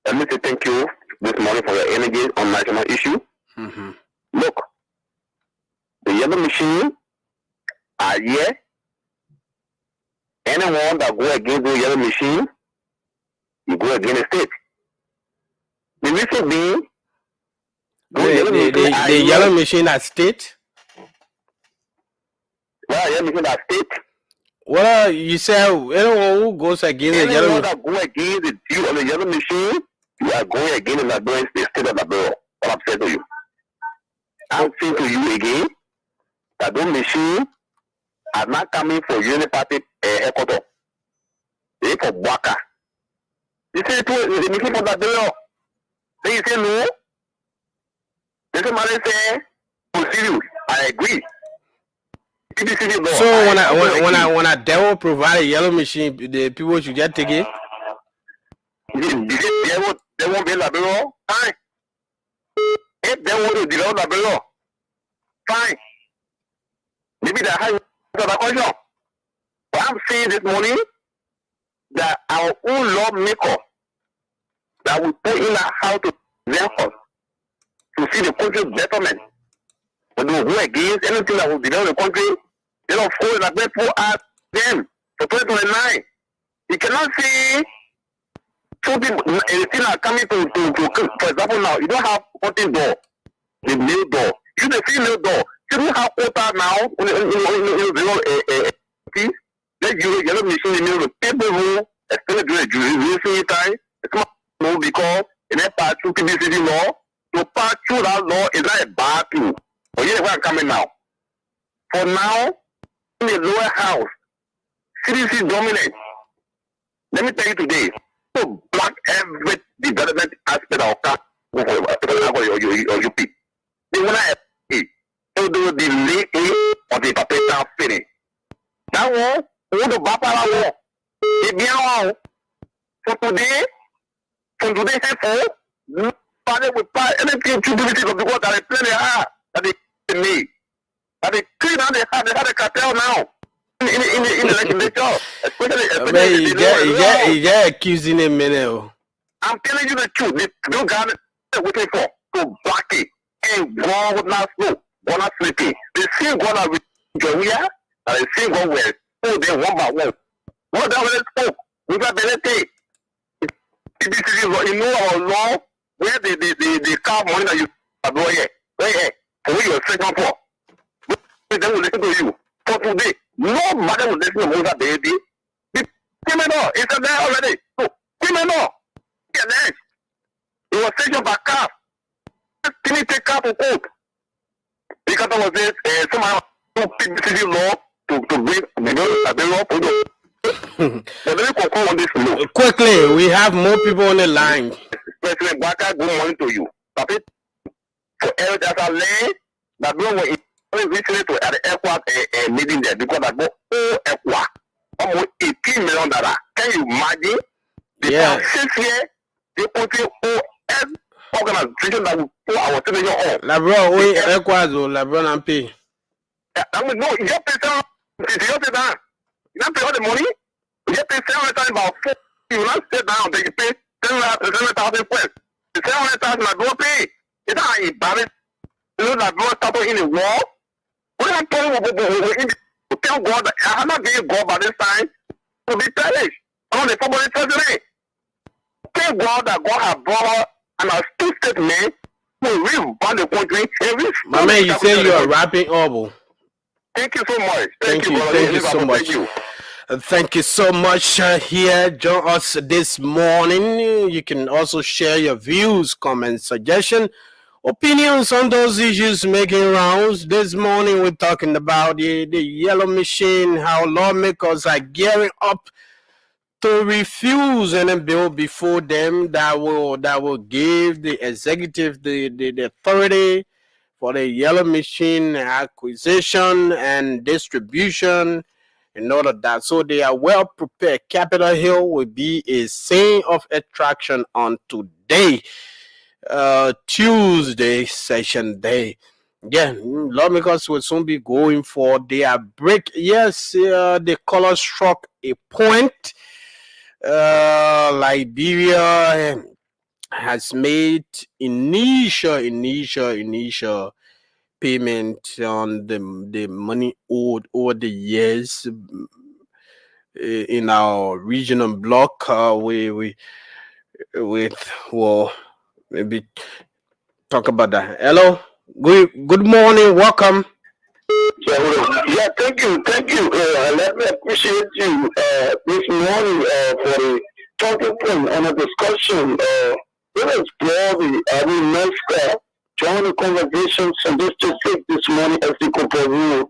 Let me say thank you this morning for your energy on national issue. Mm-hmm. Look, the yellow machine are here. Anyone that go against the yellow machine, you go against the state. The reason being, the yellow machine at state? Well, yellow machine at state. Well, you say anyone who goes against the yellow machine. That go against the deal on the yellow machine, you are going against the state of the bill. What I'm saying to you. I'm saying to you again that those machines are not coming for Unity Party headquarters. They for Bwaka. They say the machine for the bill. They say no. They say, man, they say, oh, serious. I agree. So when a devil provide a yellow machine, the people should just take it. They won't be in the bill. Fine. If they want to develop the bill, fine. Maybe they have the question. But I'm saying this morning that our own lawmaker that we put in our house to them us to see the country's betterment. But they will go against anything that will develop the country. They don't follow that they put us them for 2029. You cannot see two people still are coming to for example now, you don't have 14 door, the male door. You the female door. You don't have quota now let you yellow machine in the middle of the table room, especially during the jury time. It's not because in that part through PBCD law, to pass through that law is not a bad thing. But here's where I'm coming now. For now, in the lower house, CDC dominant. Let me tell you today, to block every development aspect of that or UP. They want to so they will delay of the paper finish. That one, all the Bapala war. If you are for today, henceforth, nobody will buy anything to do with it because that is plenty hard that they need. That they clean out, they have a cartel now. In the legislature, especially you get accusing him, man. I'm telling you the truth. They don't got it waiting for to block it and go with not slow, go not sleeping. The same go not with Joria, and the same go where oh they one by one. What that was spoke. We got benefit. This is you know our law where the car money that you are doing here. Right here. For what you are searching for. They will listen to you. For today, nobody will listen to that baby. Criminal, it's there already. So, criminal. Yes. It was searching by car. Didn't take car to court. Because I was there, somehow, PBCD law to bring the law for the quickly, we have more people on the line. President Baka, good morning to you. For elders are laying that no one is listening to at the airport meeting there because I go airport almost $18 million. Can you imagine? Yeah. 6 years, they put in every organization that will put our citizen on. Labro, we airport, Labro, and pay. I mean, no, you just pay down. You don't pay all the money. You just pay 700,000 about 4. You will not sit down. They pay 700,000 first. The 700,000 I don't pay. It's not embarrassing. You know that God started in the war. What I'm telling you, tell God that I'm not being God by this time to be perished. On the public treasury. Tell God that God has brought and has two statements to revamp the country. My man, you say you are rapping Obo. Thank you so much. Thank you so much. Thank you so much here. Join us this morning. You can also share your views, comments, suggestions, opinions on those issues making rounds. This morning we're talking about the yellow machine, how lawmakers are gearing up to refuse any bill before them that will give the executive the authority for the yellow machine acquisition and distribution and all of that. So they are well prepared. Capitol Hill will be a scene of attraction on today, Tuesday session day. Yeah, lawmakers will soon be going for their break. Yes, the color struck a point. Liberia has made initial payment on the money owed over the years in our regional block. We Well, maybe talk about that. Hello, good morning, welcome. Yeah, thank you. Let me appreciate you this morning for the talking point and the discussion. Let us explore next join the conversation so this morning as the company.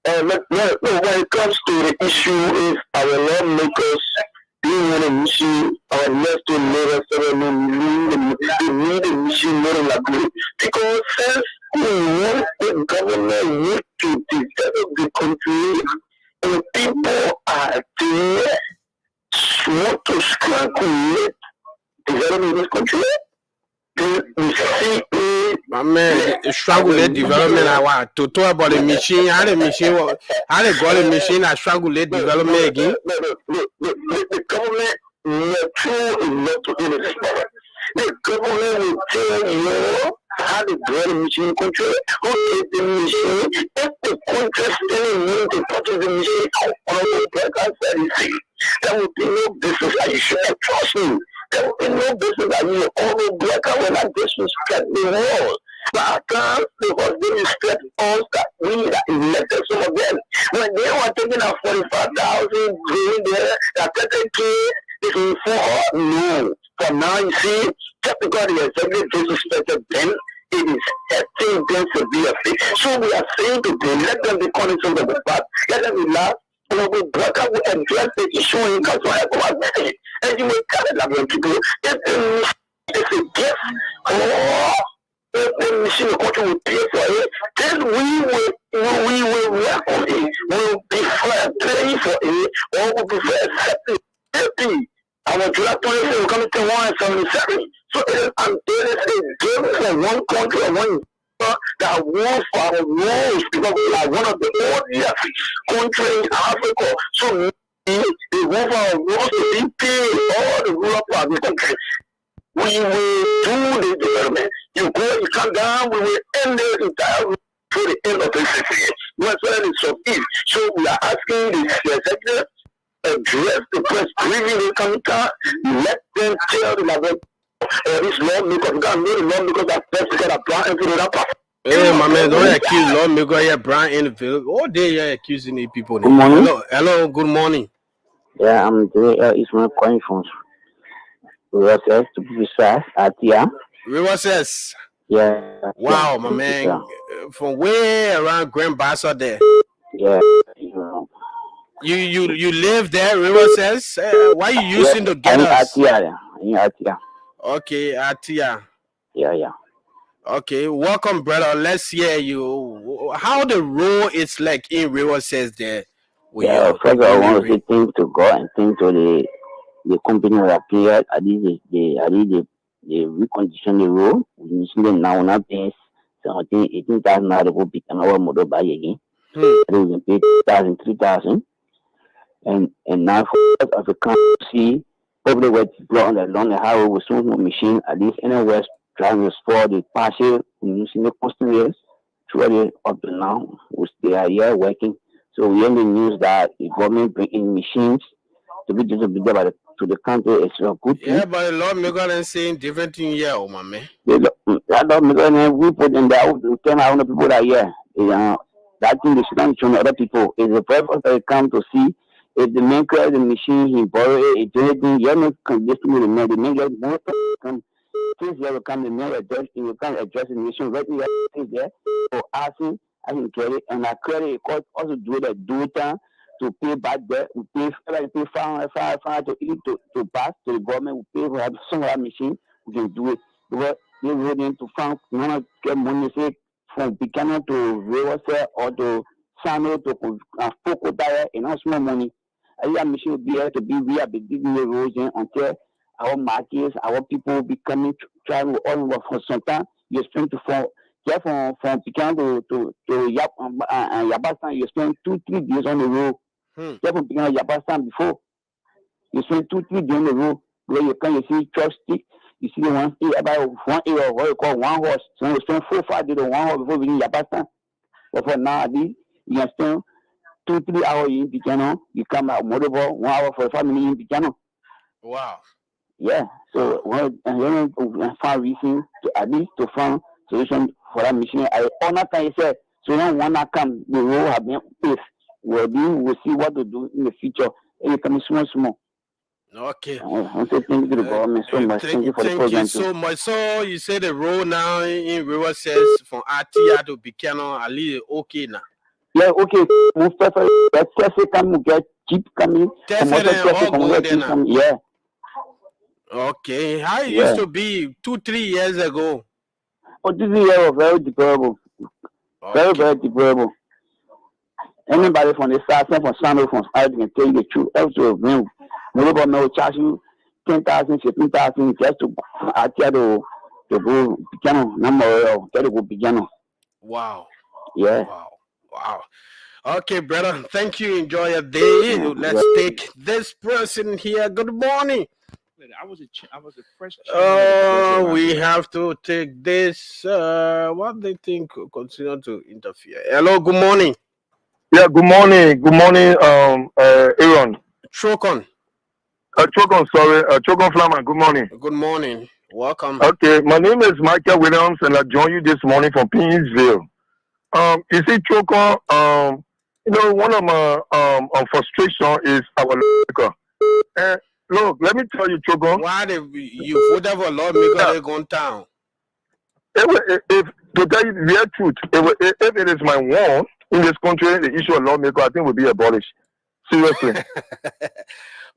When it comes to the issue is our lawmakers being on a mission, our next to leaders need a mission more likely. Because since we want the government need to develop the country, and the people are there want to strengthen development in this country, we see My man, struggle development. I want to talk about the machine. How they got the machine that struggle development again. The government mature enough to do this. The government will tell you how to grow the machine control, who take the machine, if the country still need to purchase the machine, on the black outside, there will be no business as usual. Trust me. There will be no business as usual. All the black out when that disrespect the world. But at times, because they respect us that we that elected some of them. When they were taking out 45,000 going there, that 30K is in for no. For now, you see, just because the executive disrespected them, it is helping them to be a fit. So we are saying to them, let them be cognizant of the fact, let them relax. We break up and address the issue in council and you will tell it that when people, it's a gift or if the machine culture will pay for it, then we will welcome it. We'll prefer paying for it or we'll prefer accepting it. Our July 26 will come to 177. So it is a game for one country or one that wants for our rules because we are one of the oldest countries in Africa. So they want our rules to be paid all the rural part of the country. We will do the development. You go, you come down, we will end the entire route to the end of the city. So we are asking the executive address the press briefing the counter, let them tell the level this lawmaker, because the lawmakers that first get a plan into that part. Hey, my man, don't accuse lawmaker here, Brian in the field. All day you're accusing the people. Good morning. Hello, good morning. Yeah, I'm Ismail calling from Roses to be precise, Atia. Roses. Yeah. Wow, my man, from way around Grand Bassa there. Yeah. You live there, Roses? Why you using to get us? Atia. Okay, Atia. Yeah. Okay, welcome, brother. Let's hear you. How the road is like in Roses there? First I want to say thank to God and thank to the company that cleared. I did the recondition the road. We now not paying 18,000 naira to go pick another motor buy again. We can pay 3,000. And now for us as a country, probably where people on the highway with some machine, at least anywhere trying to store the parcel, using the customers, through up to now, they are here working. So we only news that the government bringing machines to be distributed to the country is a good thing. Yeah, but the lawmaker is saying different thing here, my man. That lawmaker, we put in there, 10,000 people that here. That thing they should show other people. It's the purpose that they come to see. If the man creates the machine, he borrow it, anything, you're not conditioning the man. The man gets more come. Since you will come, the man address, you will come address the mission right there. So asking, I can credit, and I credit it cost also do the data to pay back there. We pay 5 to eat to pass to the government. We pay for some of that machine. We can do it because they willing to find not get money say from Buchanan to Riverside or to Sano to Foko Tire and not small money. I machine will be here to be we have been giving the erosion until our markets, our people will be coming travel all over for some time. You spend from Buchanan to Yabastan, you spend 2-3 days on the road. Just from Buchanan to Yabastan before. You spend 2-3 days on the road where you can see truck stick. You see the about 1 A or what you call one horse. So you spend 4-5 days on one horse before we in Yabastan. But for now, you can spend 2-3 hours in Buchanan. You come out motorable 1 hour for 5 minutes in Buchanan. Wow. Yeah. So when find reason to at least to find solution for that mission. I all that time he said, so when one come, the role have been placed. We'll see what to do in the future. And it can be small. Okay. I want to thank you to the government so much. Thank you for the program. Thank you so much. So you say the road now in River says from Atia to Buchanan, at least okay now. Yeah, okay. We prefer Tessie come get cheap coming. Yeah. Okay. How it used to be 2-3 years ago? Oh, this year was very deplorable. Okay. Very deplorable. Anybody from the south, from Sano, from South can tell you the truth. Also, nobody will charge you 10,000, 15,000 just to Atia to go Buchanan. Number to go Buchanan. Wow. Yeah. Wow. Okay, brother. Thank you. Enjoy your day. Let's take this person here. Good morning. I was a fresh. We have to take this. What they think continue to interfere. Hello. Good morning. Yeah. Good morning. Good morning. Aaron. Chokon. Chokon. Sorry. Chokon Flaman. Good morning. Good morning. Welcome. Okay. My name is Michael Williams, and I join you this morning from Pinsville. You see, Chokon. One of my frustration is our lawmaker. Look, let me tell you, Chokon. Why you voted for lawmaker they gone down? If to tell you the truth, if it is my one in this country, the issue of lawmaker, I think will be abolished. Seriously.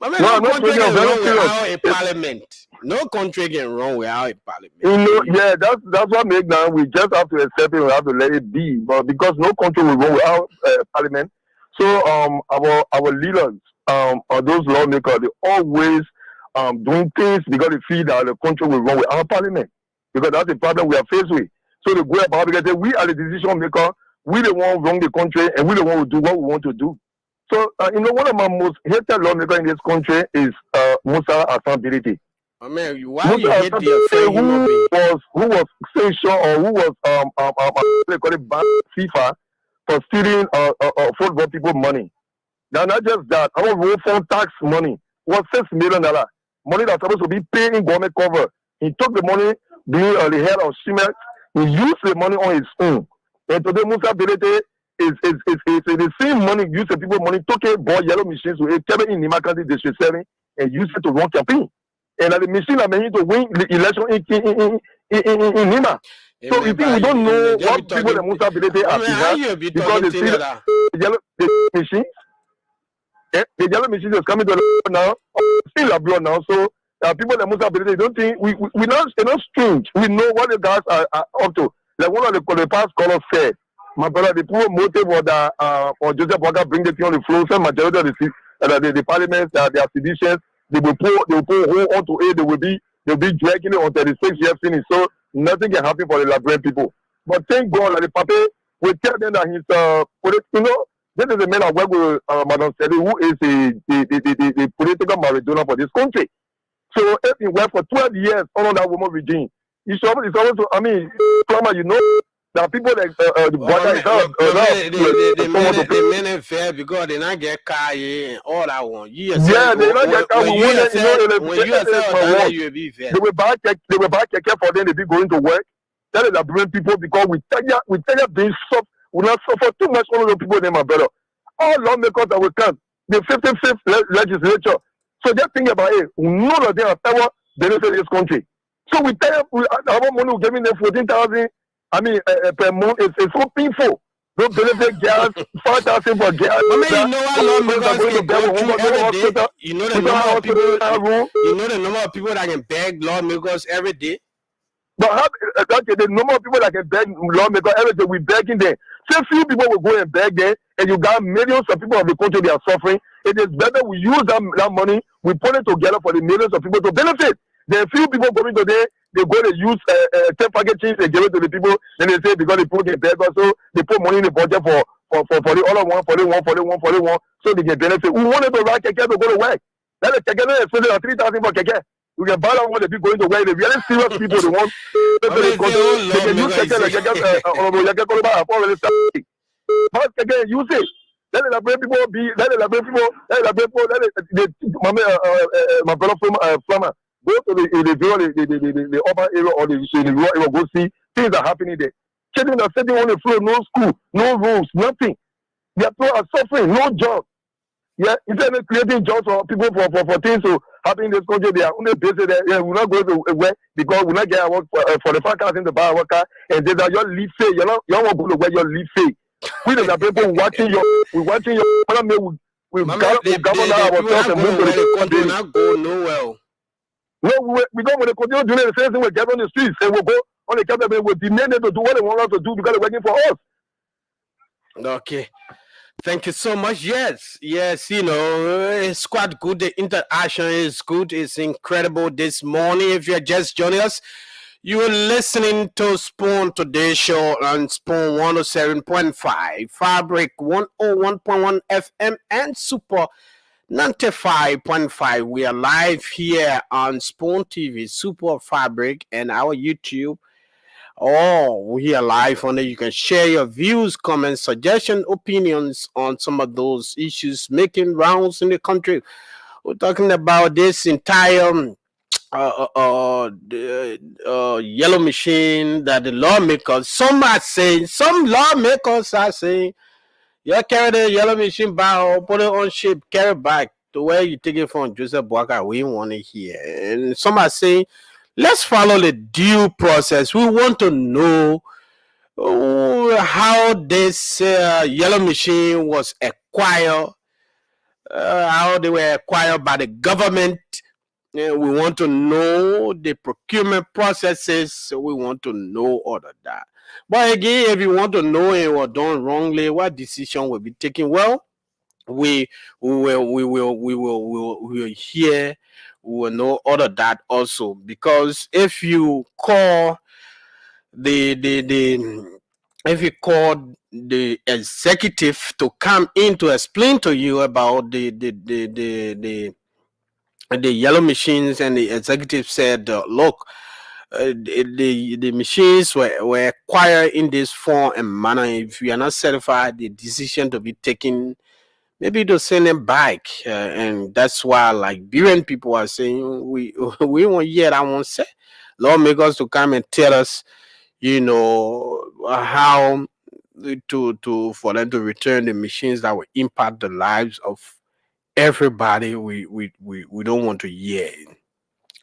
No country can run without a parliament. No country can run without a parliament. Yeah, that's what make now we just have to accept it. We have to let it be. But because no country will run without parliament, so our leaders, or those lawmakers, they always doing things because they feel that the country will run without parliament. Because that's the problem we are faced with. So they go about because we are the decision maker. We the one run the country, and we the one who do what we want to do. So, one of my most hated lawmakers in this country is Musa Assanbility. I mean, why you hate the friend human being? Who was sanctioned or who was they call it banned FIFA for stealing football people money. Now, not just that, our road fund tax money was $6 million. Money that's supposed to be paid in government cover. He took the money, being the head of Siemens, he used the money on his own. And today, Musa Assanbility is the same money used to people money took a bought yellow machines with a cabin in Nima County District 7 and used it to run campaign. And the machine are meant to win the election in Nima. So you think we don't know what people that Musa Assanbility are because they see the machines. The yellow machines is coming to the now, still abroad now. So people that Musa Assanbility don't think we're not strange. We know what the guys are up to. Like one of the past callers said. My brother, the poor motive was that for Joseph Walker bring the thing on the floor. Some majority of the parliament, they are seditions. They will pull hold on to it. They'll be dragging it until the 6 years finish. So nothing can happen for the Liberian people. But thank God that the Papa will tell them that he's this is a man I work with Madam Sally, who is the political Maradona for this country. So if he worked for 12 years under that woman regime, it's always Now people like the brother the men are fair because they not get car and all that one. They not get car. When you be fair. They will buy keke for them. They be going to work. That is bring people because we tell you being soft. We not suffer too much. All of the people them are better. All lawmakers that will come. The 55th legislature. So just think about it. None of them are power benefit this country. So we tell you our money. We giving them 14,000. Per month, it's so painful. Don't benefit gas, 5,000 for gas. You know how lawmakers can go through every day. You know the number of people that can beg lawmakers every day. But the number of people that can beg lawmakers every day, we begging them. So few people will go and beg them, and you got millions of people of the country that are suffering. It is better we use that money, we put it together for the millions of people to benefit. There are few people going today. They go to use 10 packages and give it to the people. Then they say because the people get better, so they put money in the budget for the other one, for the one, so they can benefit. We wanted to ride keke to go to work. That is keke is expensive at 3,000 for keke. You can buy that one. They be going to work. The really serious people, they want. They can use keke like keke. But keke use it. Let the brave people be. Let the brave people. Let the brave people. Let the my brother Flammer. Go to the urban area or the rural area, go see things are happening there. Children are sitting on the floor, no school, no rules, nothing. Their people are suffering, no job. Yeah, instead of creating jobs for people for things to happen in this country, they are only busy there. Yeah, we're not going to work because we're not getting work for the fact in the bar worker, and they are your leave say, you know, you don't want to go to where your leave say. We the people watching your, we govern ourselves and move to the country not go nowhere. No, we don't want to continue doing the same thing. We get on the streets and we'll go on the cabinet. We'll demand them to do what they want us to do because they're working for us. Okay. Thank you so much. Yes, you know, it's quite good. The interaction is good. It's incredible this morning. If you're just joining us, you're listening to Spoon Today Show on Spoon 107.5, Fabric 101.1 FM, and Super 95.5. We are live here on Spoon TV, Super Fabric, and our YouTube. We are live on it. You can share your views, comments, suggestions, opinions on some of those issues making rounds in the country. We're talking about this entire yellow machine that the lawmakers, some lawmakers are saying, you carry the yellow machine back or put it on ship, carry it back to where you take it from Joseph Boakai. We want it here. And some are saying, let's follow the due process. We want to know how this yellow machine was acquired, how they were acquired by the government. We want to know the procurement processes. We want to know all of that. But again, if you want to know it was done wrongly, what decision will be taken? Well, we will hear. We will know all of that also, because if you call if you call the executive to come in to explain to you about the yellow machines, and the executive said, look, the machines were acquired in this form and manner. If you are not certified, the decision to be taken, maybe to send them back. And that's why Liberian people are saying, we won't hear that one say. Lawmakers to come and tell us, you know, how for them to return the machines that will impact the lives of everybody. We don't want to hear it.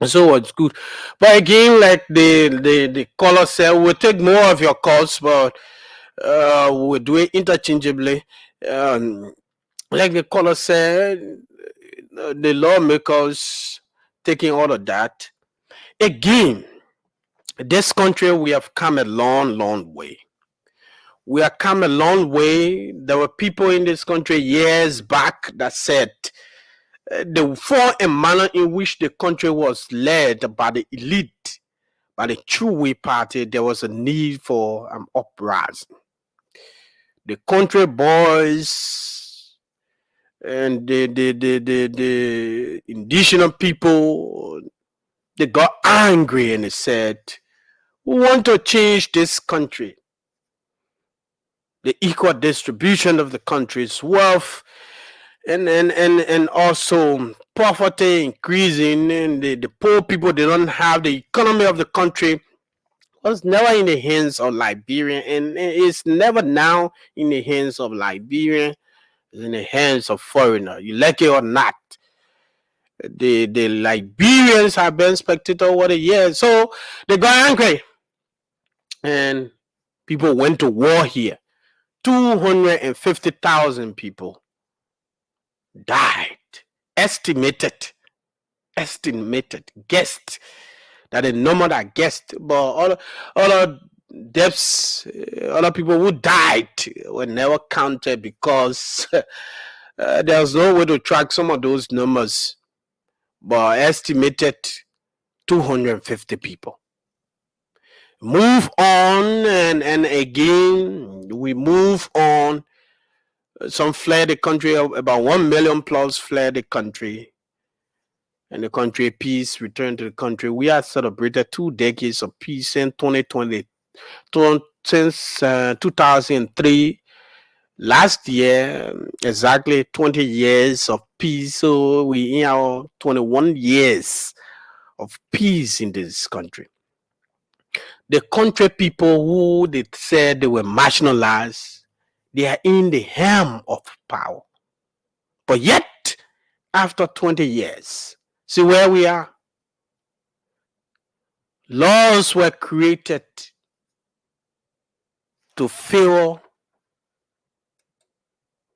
So it's good. But again, like the caller said, we'll take more of your calls, but we'll do it interchangeably. Like the caller said, the lawmakers taking all of that. Again, this country, we have come a long way. We have come a long way. There were people in this country years back that said the form and manner in which the country was led by the elite, by the two-way party, there was a need for an uprising. The country boys and the indigenous people, they got angry and they said, we want to change this country. The equal distribution of the country's wealth, and also poverty increasing, and the poor people, they don't have the economy of the country. Was never in the hands of Liberian, and it's never now in the hands of Liberian. It's in the hands of foreigner. You like it or not, the Liberians have been spectator over the years, so they got angry, and people went to war here. 250,000 people died. Estimated, guessed that the number that guessed, but other deaths, other people who died were never counted, because there's no way to track some of those numbers. But estimated 250 people. Move on, and again we move on. Some fled the country, about 1 million plus fled the country, and the country peace returned to the country. We have celebrated 2 decades of peace in 2020, since 2003. Last year, exactly 20 years of peace. So we in our 21 years of peace in this country. The country people who they said they were marginalized, they are in the helm of power. But yet, after 20 years, see where we are. Laws were created to favor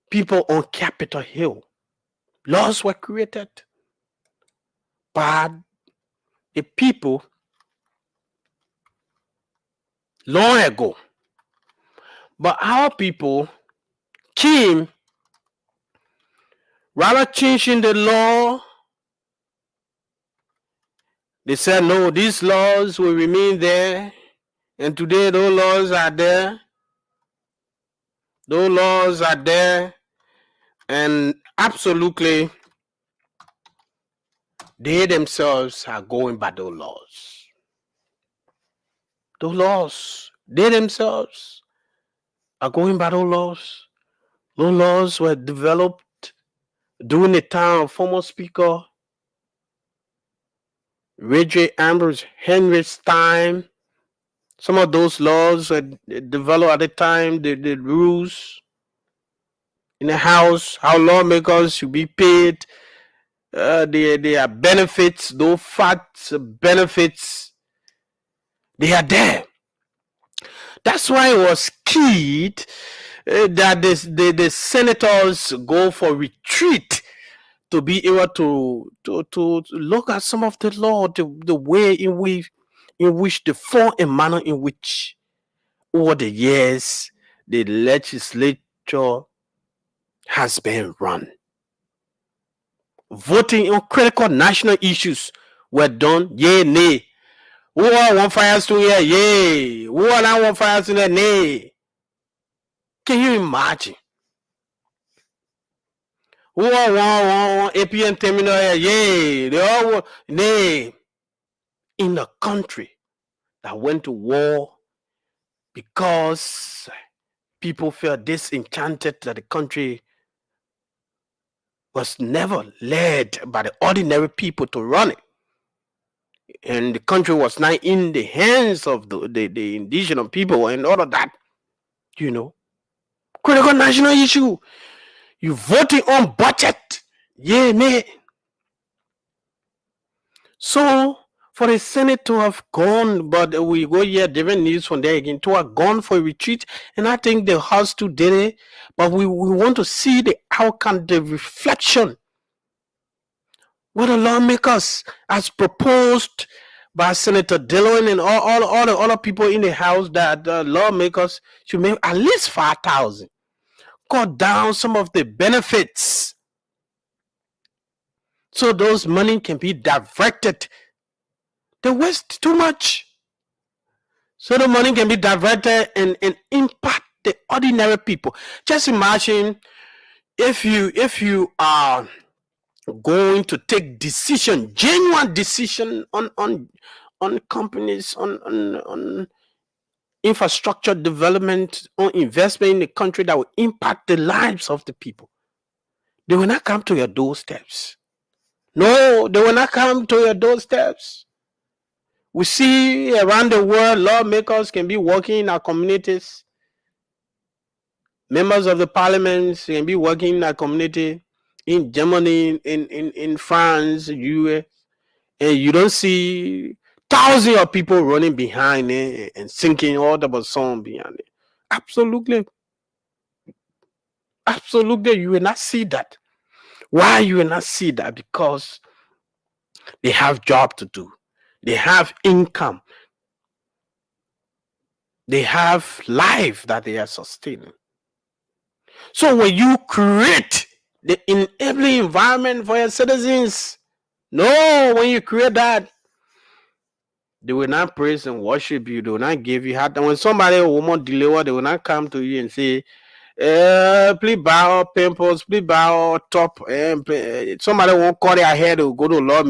people on Capitol Hill. Laws were created by the people long ago. But our people came, rather changing the law, they said, no, these laws will remain there. And today those laws are there. Those laws are there. And absolutely, they themselves are going by those laws. Those laws, they themselves are going by those laws. Those laws were developed during the time of former Speaker Reggie Ambrose Henry's time. Some of those laws were developed at the time, the rules in the House, how lawmakers should be paid, their benefits, those fat benefits, they are there. That's why it was key that the senators go for retreat to be able to look at some of the law, the way in which the form and manner in which over the years the legislature has been run. Voting on critical national issues were done, yay, nay. Who are one fire to here? Yay. Who are not one fire to there? Nay. Can you imagine? Who are one APN terminal here? Yay. They all nay. In a country that went to war because people felt disenchanted that the country was never led by the ordinary people to run it. And the country was not in the hands of the indigenous people and all of that, Critical national issue. You voting on budget. Yeah, nay. So for the Senate to have gone, but we go hear different news from there again, to have gone for a retreat, and I think the House too did it, but we want to see the outcome, the reflection, what the lawmakers as proposed by Senator Dillon and all the other people in the House, that lawmakers should make at least 5,000. Cut down some of the benefits so those money can be diverted. They waste too much. So the money can be diverted and impact the ordinary people. Just imagine if you are going to take decision, genuine decision on companies, on infrastructure development, on investment in the country that will impact the lives of the people. They will not come to your doorsteps. No, they will not come to your doorsteps. We see around the world, lawmakers can be working in our communities. Members of the parliament can be working in our community in Germany, in France, US, and you don't see thousands of people running behind it and singing all the song behind it. Absolutely. Absolutely, you will not see that. Why you will not see that? Because they have job to do. They have income. They have life that they are sustaining. So when you create the enabling environment for your citizens, no, when you create that, they will not praise and worship you. They will not give you heart. And when somebody a woman deliver, they will not come to you and say, please bow pimples, please bow top. Somebody won't cut their hair, they will go to Lord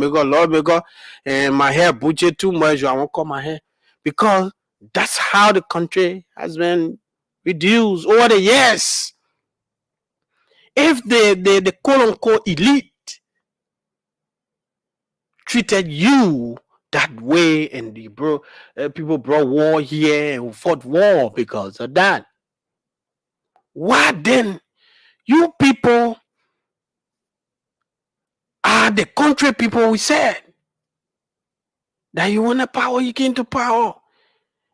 Maker, and my hair butchered too much, I won't cut my hair. Because that's how the country has been reduced over the years. If the quote unquote elite treated you that way, and people brought war here and fought war because of that. Why then you people are the country people we said that you want the power, you came to power.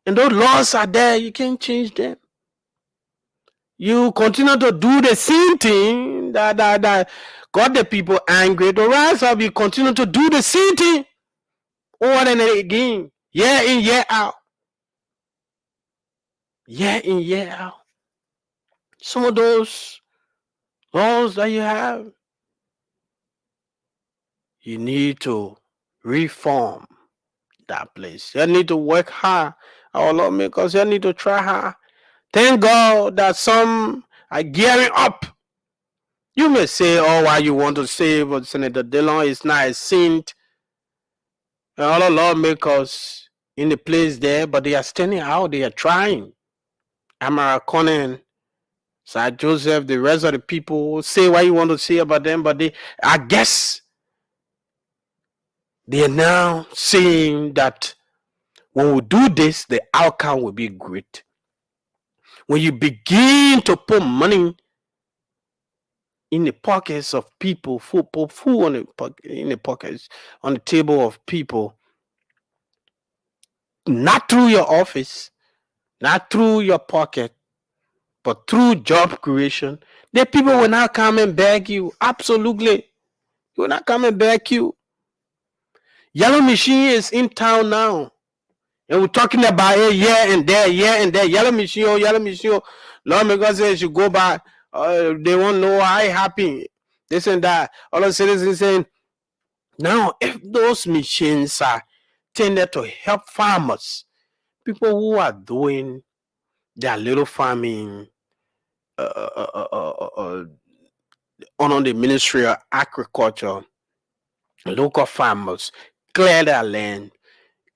And those laws are there, you can't change them. You continue to do the same thing that got the people angry. The rest of you continue to do the same thing over and again, year in, year out. Year in, year out. Some of those laws that you have, you need to reform that place. You need to work hard. Our lawmakers, you need to try hard. Thank God that some are gearing up. You may say, oh, why you want to say, but Senator Dillon is not a saint. And all the lawmakers in the place there, but they are standing out, they are trying. Amara Conan, Sir Joseph, the rest of the people say what you want to say about them, but I guess they are now saying that when we do this, the outcome will be great. When you begin to put money in the pockets of people, food in the pockets, on the table of people, not through your office, not through your pocket, but through job creation, the people will not come and beg you. Absolutely. They will not come and beg you. Yellow machine is in town now. And we're talking about it here and there, Yellow machine, yellow machine. Lawmakers say you should go by. They won't know how it happened. This and that. All the citizens saying, now, if those machines are tended to help farmers, people who are doing their little farming under the Ministry of Agriculture, local farmers clear their land,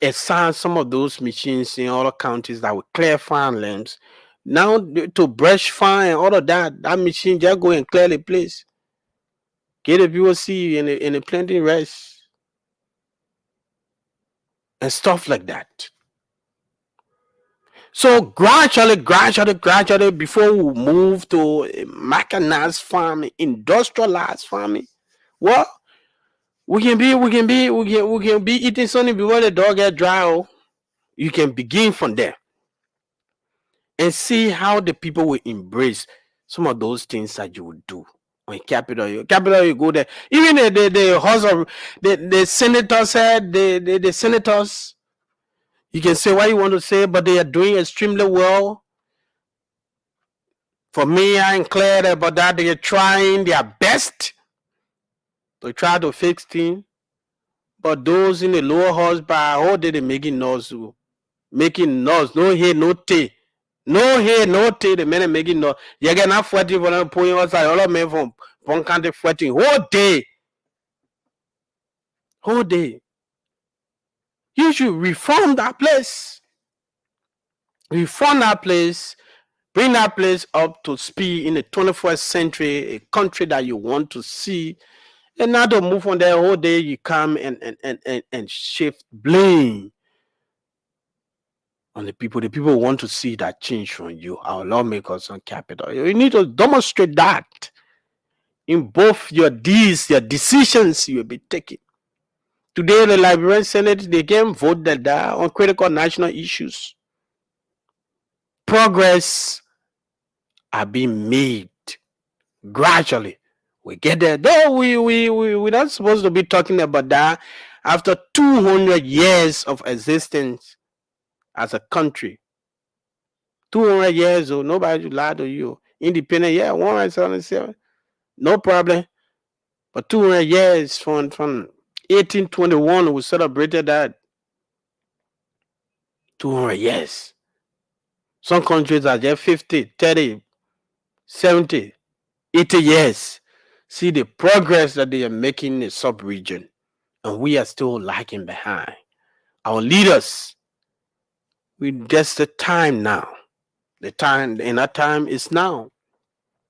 assign some of those machines in other counties that will clear farmlands. Now to brush farm and all of that machine just go and clear the place. Get the people see in a plenty rest and stuff like that. So gradually, before we move to mechanized farming, industrialized farming, well, we can be eating something before the dog get dry. Oh. You can begin from there and see how the people will embrace some of those things that you would do on capital. You go there. Even the house of the senators said the senators. You can say what you want to say, but they are doing extremely well. For me, I'm clear about that. They are trying their best to try to fix things. But those in the lower house by all day they making noise. Making noise. No head, no tea. No head, no tea. The men making noise. You get not fighting for them pulling outside. All of men from one country fighting whole day. Whole day. You should reform that place. Reform that place. Bring that place up to speed in the 21st century, a country that you want to see. And now to move on there all day, you come and shift blame on the people. The people want to see that change from you, our lawmakers on capital. You need to demonstrate that in both your deeds, your decisions you will be taking. Today, the Liberian Senate, they can vote that on critical national issues. Progress are being made gradually. We get there. Though we're not supposed to be talking about that after 200 years of existence as a country. 200 years old, nobody should lie to you. Independent, yeah, 177, no problem. But 200 years from 1821, we celebrated that. 200 years. Some countries are just 50, 30, 70, 80 years. See the progress that they are making in the sub-region. And we are still lagging behind. Our leaders, just the time now. The time, and that time is now.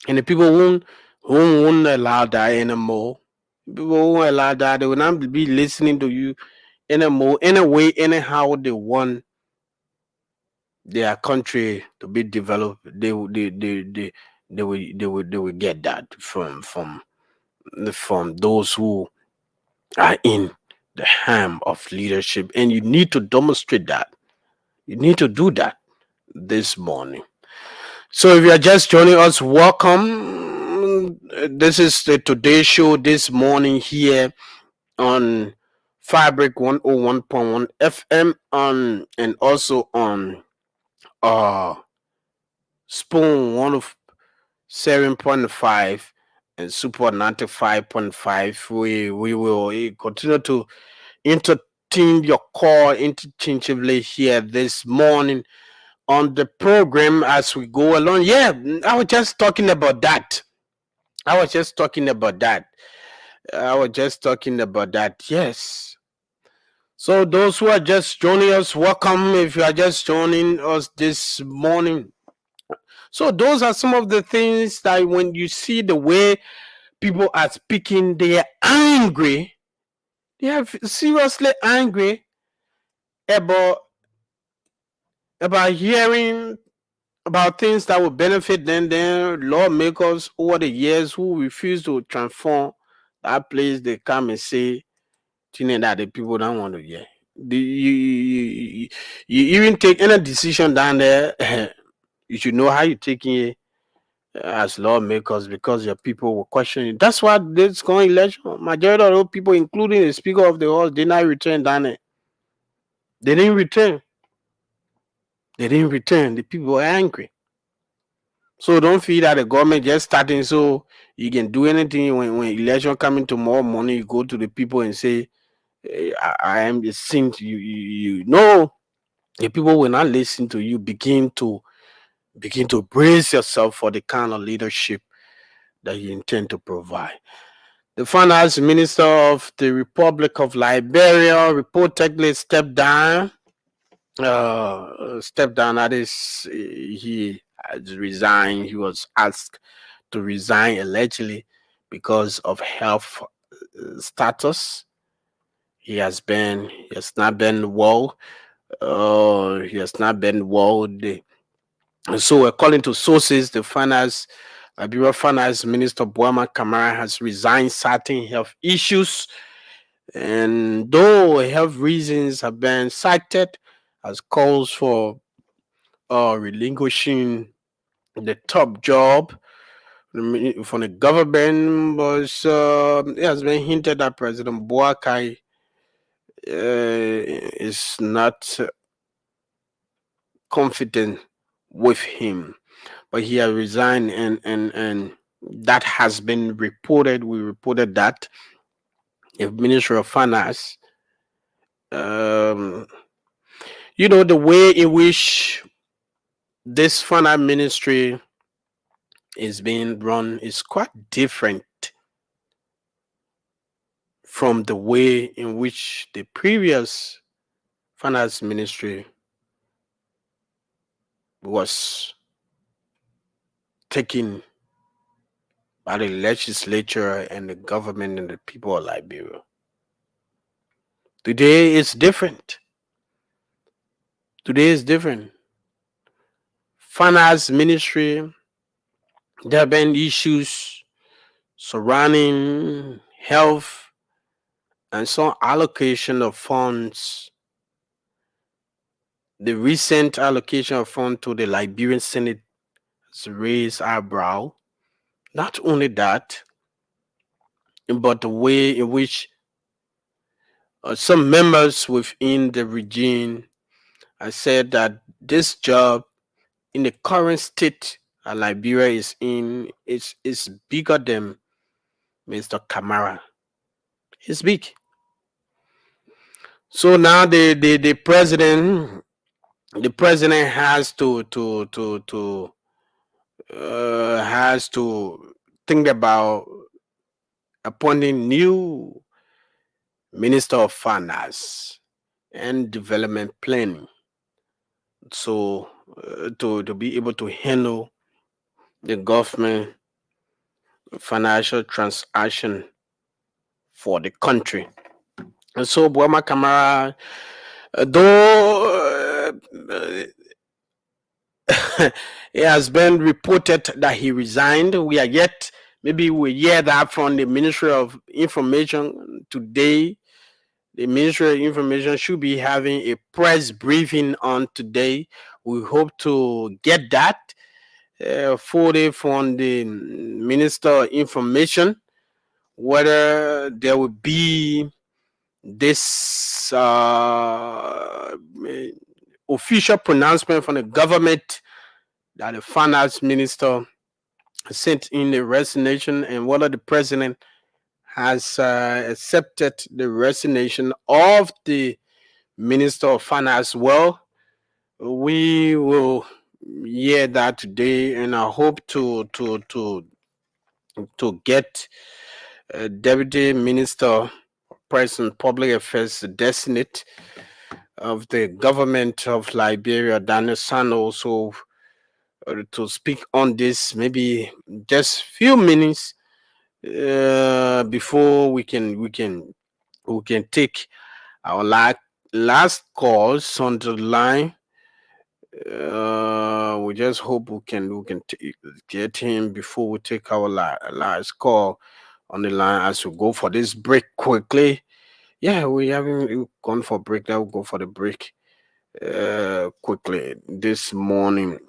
And the people won't allow that anymore. People won't allow that. They will not be listening to you. any way, anyhow they want their country to be developed, they will get that from those who are in the helm of leadership, and you need to demonstrate that. You need to do that this morning. So if you are just joining us, welcome. This is the Today Show this morning here on Fabric 101.1 FM and also on Spoon 107.5 and Super 95.5. We will continue to entertain your call interchangeably here this morning on the program as we go along. Yeah, I was just talking about that. Yes. So those who are just joining us, welcome. If you are just joining us this morning, so those are some of the things that when you see the way people are speaking, they are angry. They are seriously angry about hearing about things that will benefit them. Then lawmakers over the years who refuse to transform that place, they come and say things that the people don't want to hear. You even take any decision down there, you should know how you're taking it as lawmakers because your people will question it. That's why this current election, majority of those people, including the Speaker of the House, did not return down there. They didn't return. The people were angry. So don't feel that the government just starting so you can do anything when election coming tomorrow morning, you go to the people and say, I am the saint. You know, the people will not listen to you. Begin to brace yourself for the kind of leadership that you intend to provide. The finance minister of the Republic of Liberia reportedly stepped down. That is, he has resigned. He was asked to resign allegedly because of health status. He has not been well. He has not been well. So according to sources, the Liberia Finance Minister Boama Kamara has resigned certain health issues, and though health reasons have been cited as calls for relinquishing the top job from the government, but it has been hinted that President Boakai is not confident with him, but he has resigned, and that has been reported. We reported that the Ministry of Finance, the way in which this finance ministry is being run is quite different from the way in which the previous finance ministry was taken by the legislature and the government and the people of Liberia. Today is different. Finance ministry, there have been issues surrounding health and some allocation of funds. The recent allocation of funds to the Liberian Senate has raised eyebrow. Not only that, but the way in which some members within the regime have said that this job in the current state Liberia is in is bigger than Mr. Kamara. It's big. So now the president has to think about appointing new Minister of Finance and Development Planning, so to be able to handle the government financial transaction for the country. And so Buama Kamara, though it has been reported that he resigned, we are yet, maybe we hear that from the Ministry of Information today. The Ministry of Information should be having a press briefing on today. We hope to get that fully from the Minister of Information, whether there will be this official pronouncement from the government that the finance minister sent in the resignation, and whether the president has accepted the resignation of the minister of finance. Well, we will hear that today, and I hope to get Deputy Minister, President Public Affairs Designate of the government of Liberia, Daniel San, also to speak on this. Maybe just few minutes before we can take our last calls on the line. We just hope we can get him before we take our last call on the line as we go for this break quickly. Yeah, we haven't gone for break. Now we'll go for the break quickly this morning.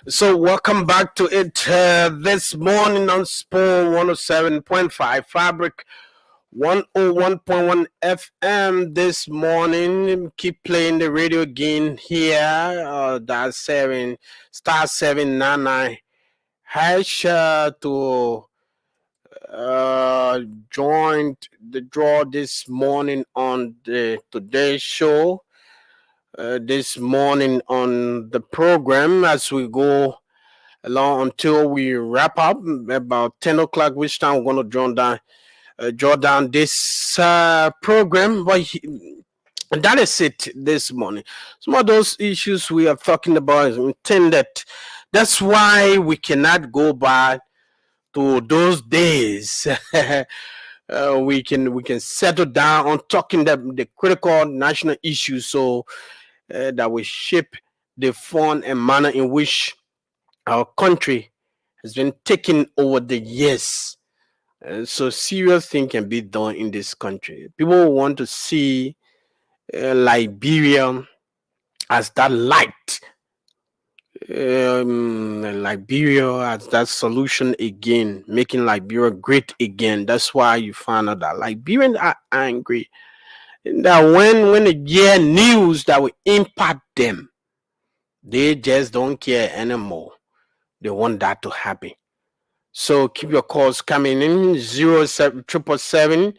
So welcome back to it this morning on Spoon 107.5 Fabric 101.1 FM this morning. Keep playing the radio again here. That's *799# to join the draw this morning on the Today Show. This morning on the program as we go along until we wrap up about 10 o'clock, which time we're going to draw down this program. But and that is it this morning. Some of those issues we are talking about is intended. That's why we cannot go back to those days. We can settle down on talking the critical national issues, so that will shape the form and manner in which our country has been taken over the years. So serious thing can be done in this country. People want to see Liberia as that light. Liberia as that solution again, making Liberia great again. That's why you find out that Liberians are angry. that when they hear news that will impact them, they just don't care anymore. They want that to happen. So keep your calls coming in 0777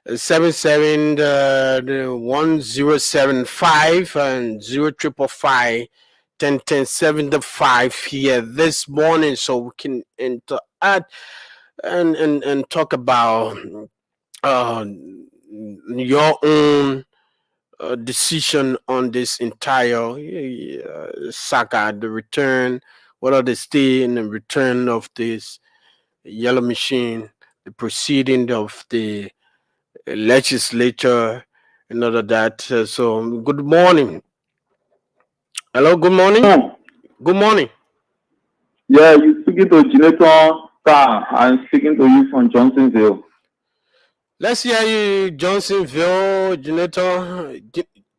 1075 and 0555 1075 here this morning, so we can interact and talk about your own decision on this entire saga, the return, what are the stay and the return of this yellow machine, the proceeding of the legislature, and all of that. So, good morning. Hello, good morning. Good morning. Yeah, you're speaking to Jonathan Star. I'm speaking to you from Johnsonville. Let's hear you, Johnsonville, Jonathan.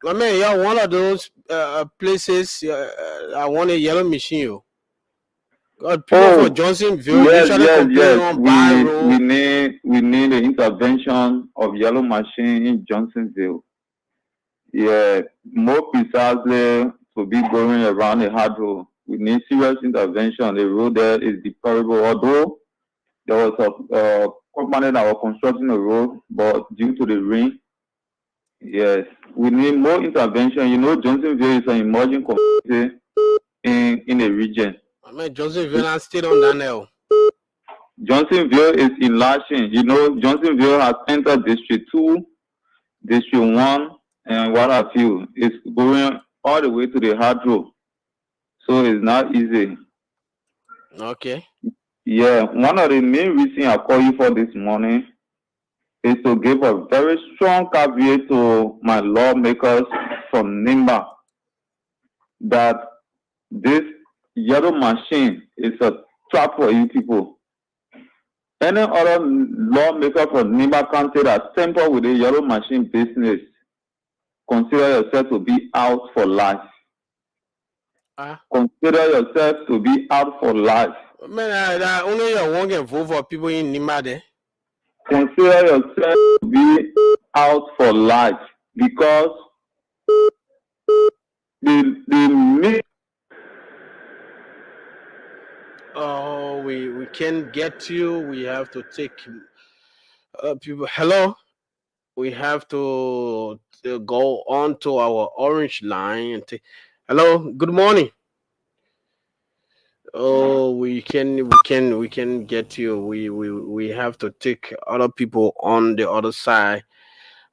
I mean, you're one of those places. I want a yellow machine. God, people for Johnsonville usually complain on Bar Road. We need the intervention of yellow machine in Johnsonville. Yeah, more precisely to be going around the hard road. We need serious intervention. The road there is deplorable. Although there was a company that was constructing the road, but due to the rain, yes, we need more intervention. You know, Johnsonville is an emerging community in the region. I mean, Johnsonville is still on that now. Johnsonville is enlarging. You know, Johnsonville has entered District 2, District 1, and what have you. It's going all the way to the hard road. So it's not easy. Okay. Yeah, one of the main reasons I call you for this morning is to give a very strong caveat to my lawmakers from Nimba that this yellow machine is a trap for you people. Any other lawmaker from Nimba County that temper with the yellow machine business, consider yourself to be out for life. Consider yourself to be out for life. Man, only you won't get vote for people in Nimba there. Consider yourself to be out for life because the Oh, we can't get you. We have to take people. Hello, we have to go on to our orange line and take. Hello, good morning. Oh, we can get you. We have to take other people on the other side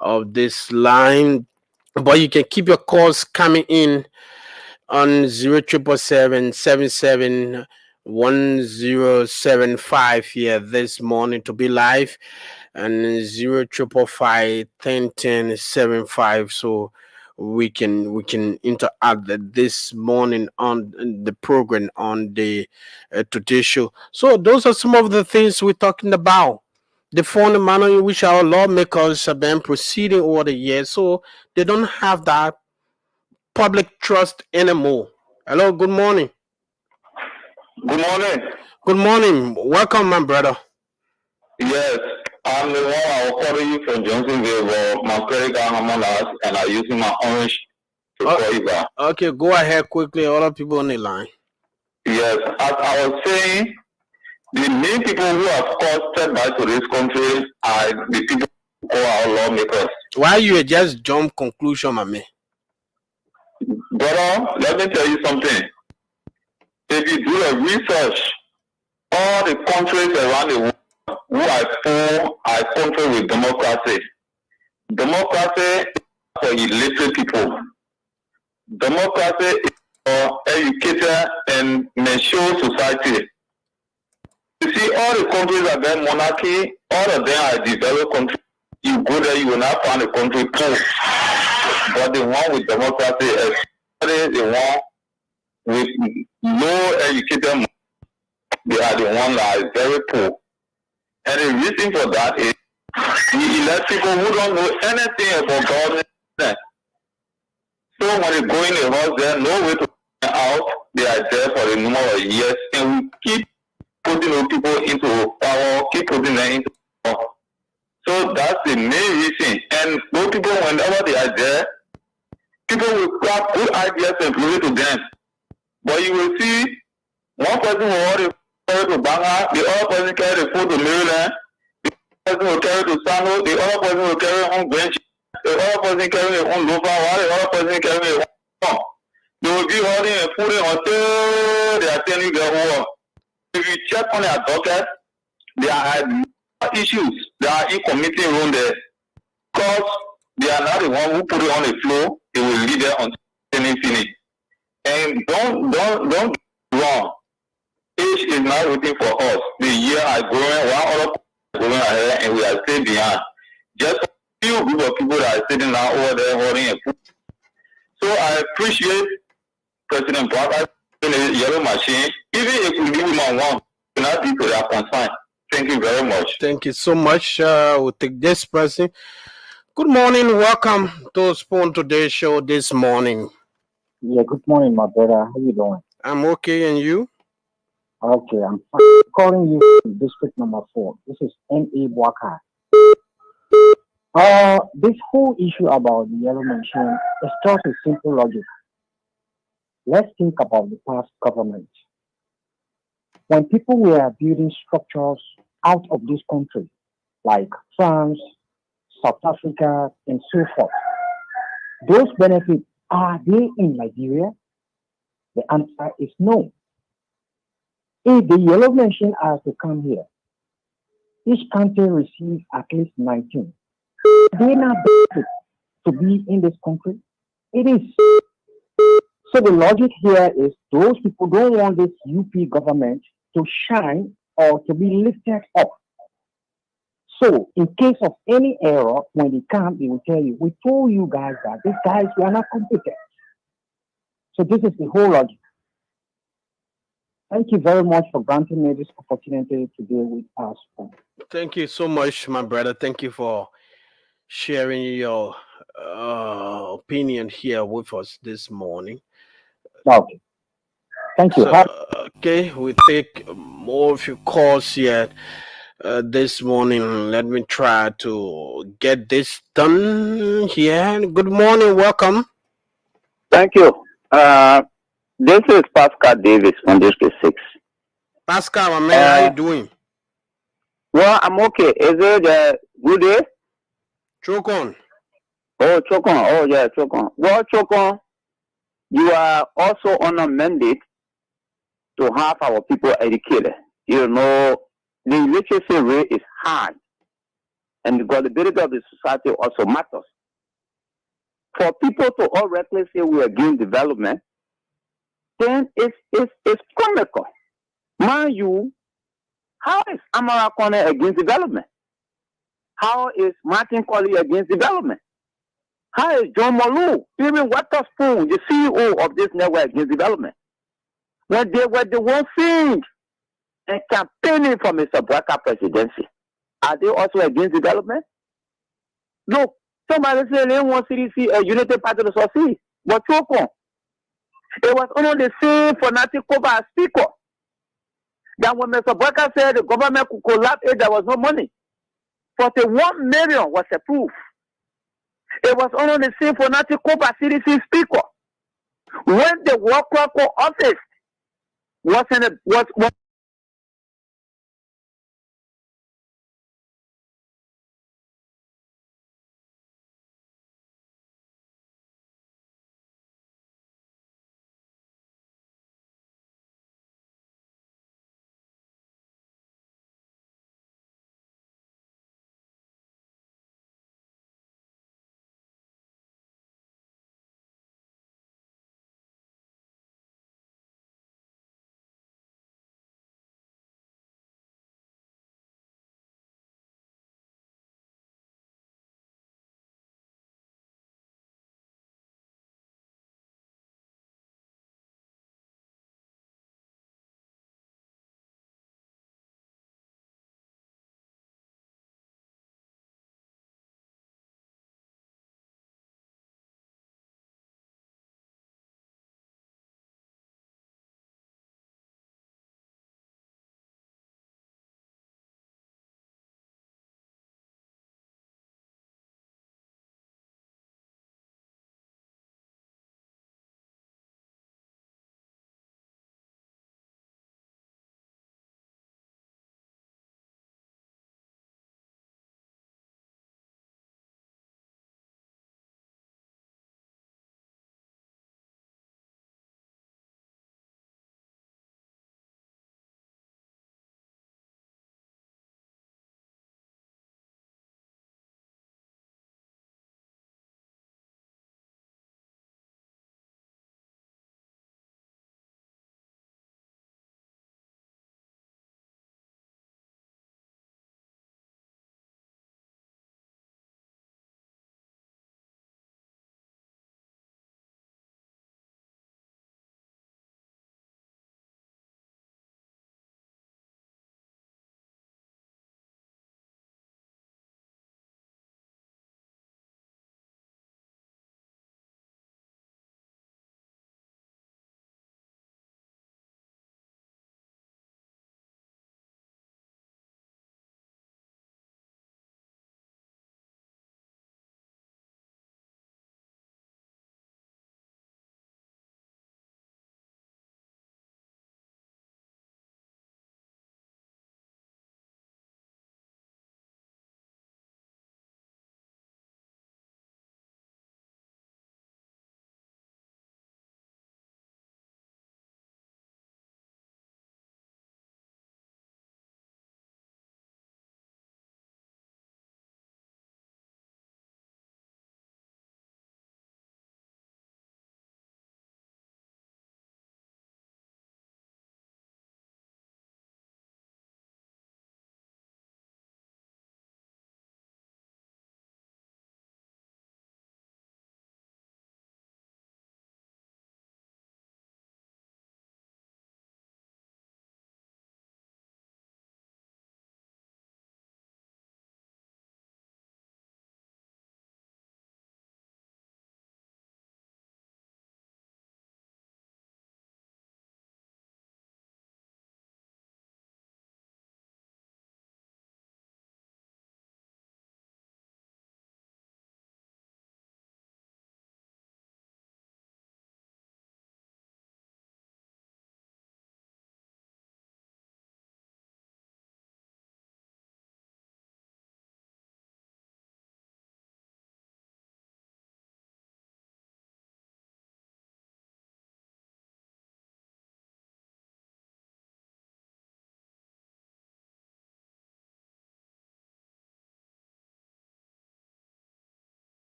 of this line, but you can keep your calls coming in on 0777-1075 here this morning to be live, and 0555-101075, so we can interact this morning on the program on the Today Show. So those are some of the things we're talking about. The phone manner in which our lawmakers have been proceeding over the years, so they don't have that public trust anymore. Hello, good morning. Good morning. Good morning. Welcome, my brother. Yes, I'm the one I was calling you from Johnsonville, but my credit card Hamalas, and I'm using my orange to call you back. Okay, go ahead quickly. Other people on the line. Yes, as I was saying, the main people who have caused setback to this country are the people who call our lawmakers. Why you just jump conclusion, my man? Brother, let me tell you something. If you do a research, all the countries around the world who are full are countries with democracy. Democracy is for illiterate people. Democracy is for educated and mature society. You see, all the countries that have monarchy, all of them are developed countries. You go there, you will not find a country poor. But the one with democracy, especially the one with low educated, they are the one that is very poor. And the reason for that is we elect people who don't know anything about government. So when they go in the house, there no way to get out. They are there for a number of years, and we keep putting those people into power, keep putting them into power. So that's the main reason. And those people, when are there, people will grab good ideas and bring it to them. But you will see one person will already carry to Banga, the other person carry the food to Maryland, the other person will carry to Sano, the other person will carry their own bench, the other person carry their own lofa, while the other person carry their own pump. They will be holding and putting until they are telling their work. If you check on their docket, there are issues that are in committee room there. Because they are not the one who put it on the floor, they will leave there until finish. And don't get wrong. Age is not waiting for us. The year are going, one other is going ahead, and we are still behind. Just a few group of people that are sitting down over there holding a food. So I appreciate President Barack in the yellow machine. Even if we give him one, not be to their concern. Thank you very much. Thank you so much. We'll take this person. Good morning. Welcome to Spoon Today show this morning. Yeah, good morning, my brother. How you doing? I'm okay, and you? Okay, I'm calling you from district number 4. This is N.A. Waka. This whole issue about the yellow machine is just a simple logic. Let's think about the past government. When people were building structures out of this country, like France, South Africa, and so forth, those benefits, are they in Nigeria? The answer is no. If the yellow machine has to come here, each country receives at least 19. They not benefit to be in this country? It is. So the logic here is those people don't want this UP government to shine or to be lifted up. So in case of any error, when they come, they will tell you, we told you guys that these guys were not competent. So this is the whole logic. Thank you very much for granting me this opportunity to deal with us. Thank you so much, my brother. Thank you for sharing your opinion here with us this morning. Okay. Thank you. So, okay, we take more of your calls here this morning. Let me try to get this done here. Good morning. Welcome. Thank you. This is Pascal Davis from District 6. Pascal, my man, how you doing? Well, I'm okay. Is it a good day? Chokon. Oh, Chokon. Oh, yeah, Chokon. Well, Chokon, you are also on a mandate to have our people educated. You know, the literacy rate is high, and the gullibility of the society also matters. For people to all recklessly say we are against development, then it's comical. Mind you, how is Amara Kone against development? How is Martin Colley against development? How is John Malou, even Waterspoon, the CEO of this network, against development? When they were the one thing and campaigning for Mr. Braka presidency, are they also against development? Look, somebody said they want CDC, a United Party to succeed. But Choko, it was only the same fanatic cover as speaker. That when Mr. Braka said the government could collapse if there was no money, 41 million was approved. It was only the same fanatic cover CDC speaker. When the work office was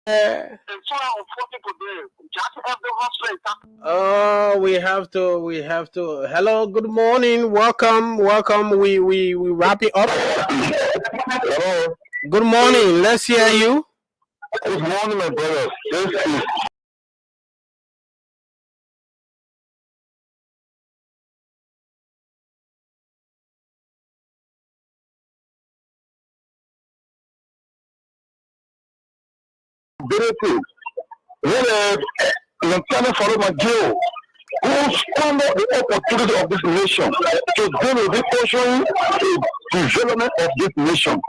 Oh, we have to. Hello, good morning, welcome. We wrap it up. Hello. Good morning. Let's hear you. Good morning, my brother. This is ability. Really, Lieutenant Faruma Joe, who squandered the opportunity of this nation to deal with the ocean, the development of this nation.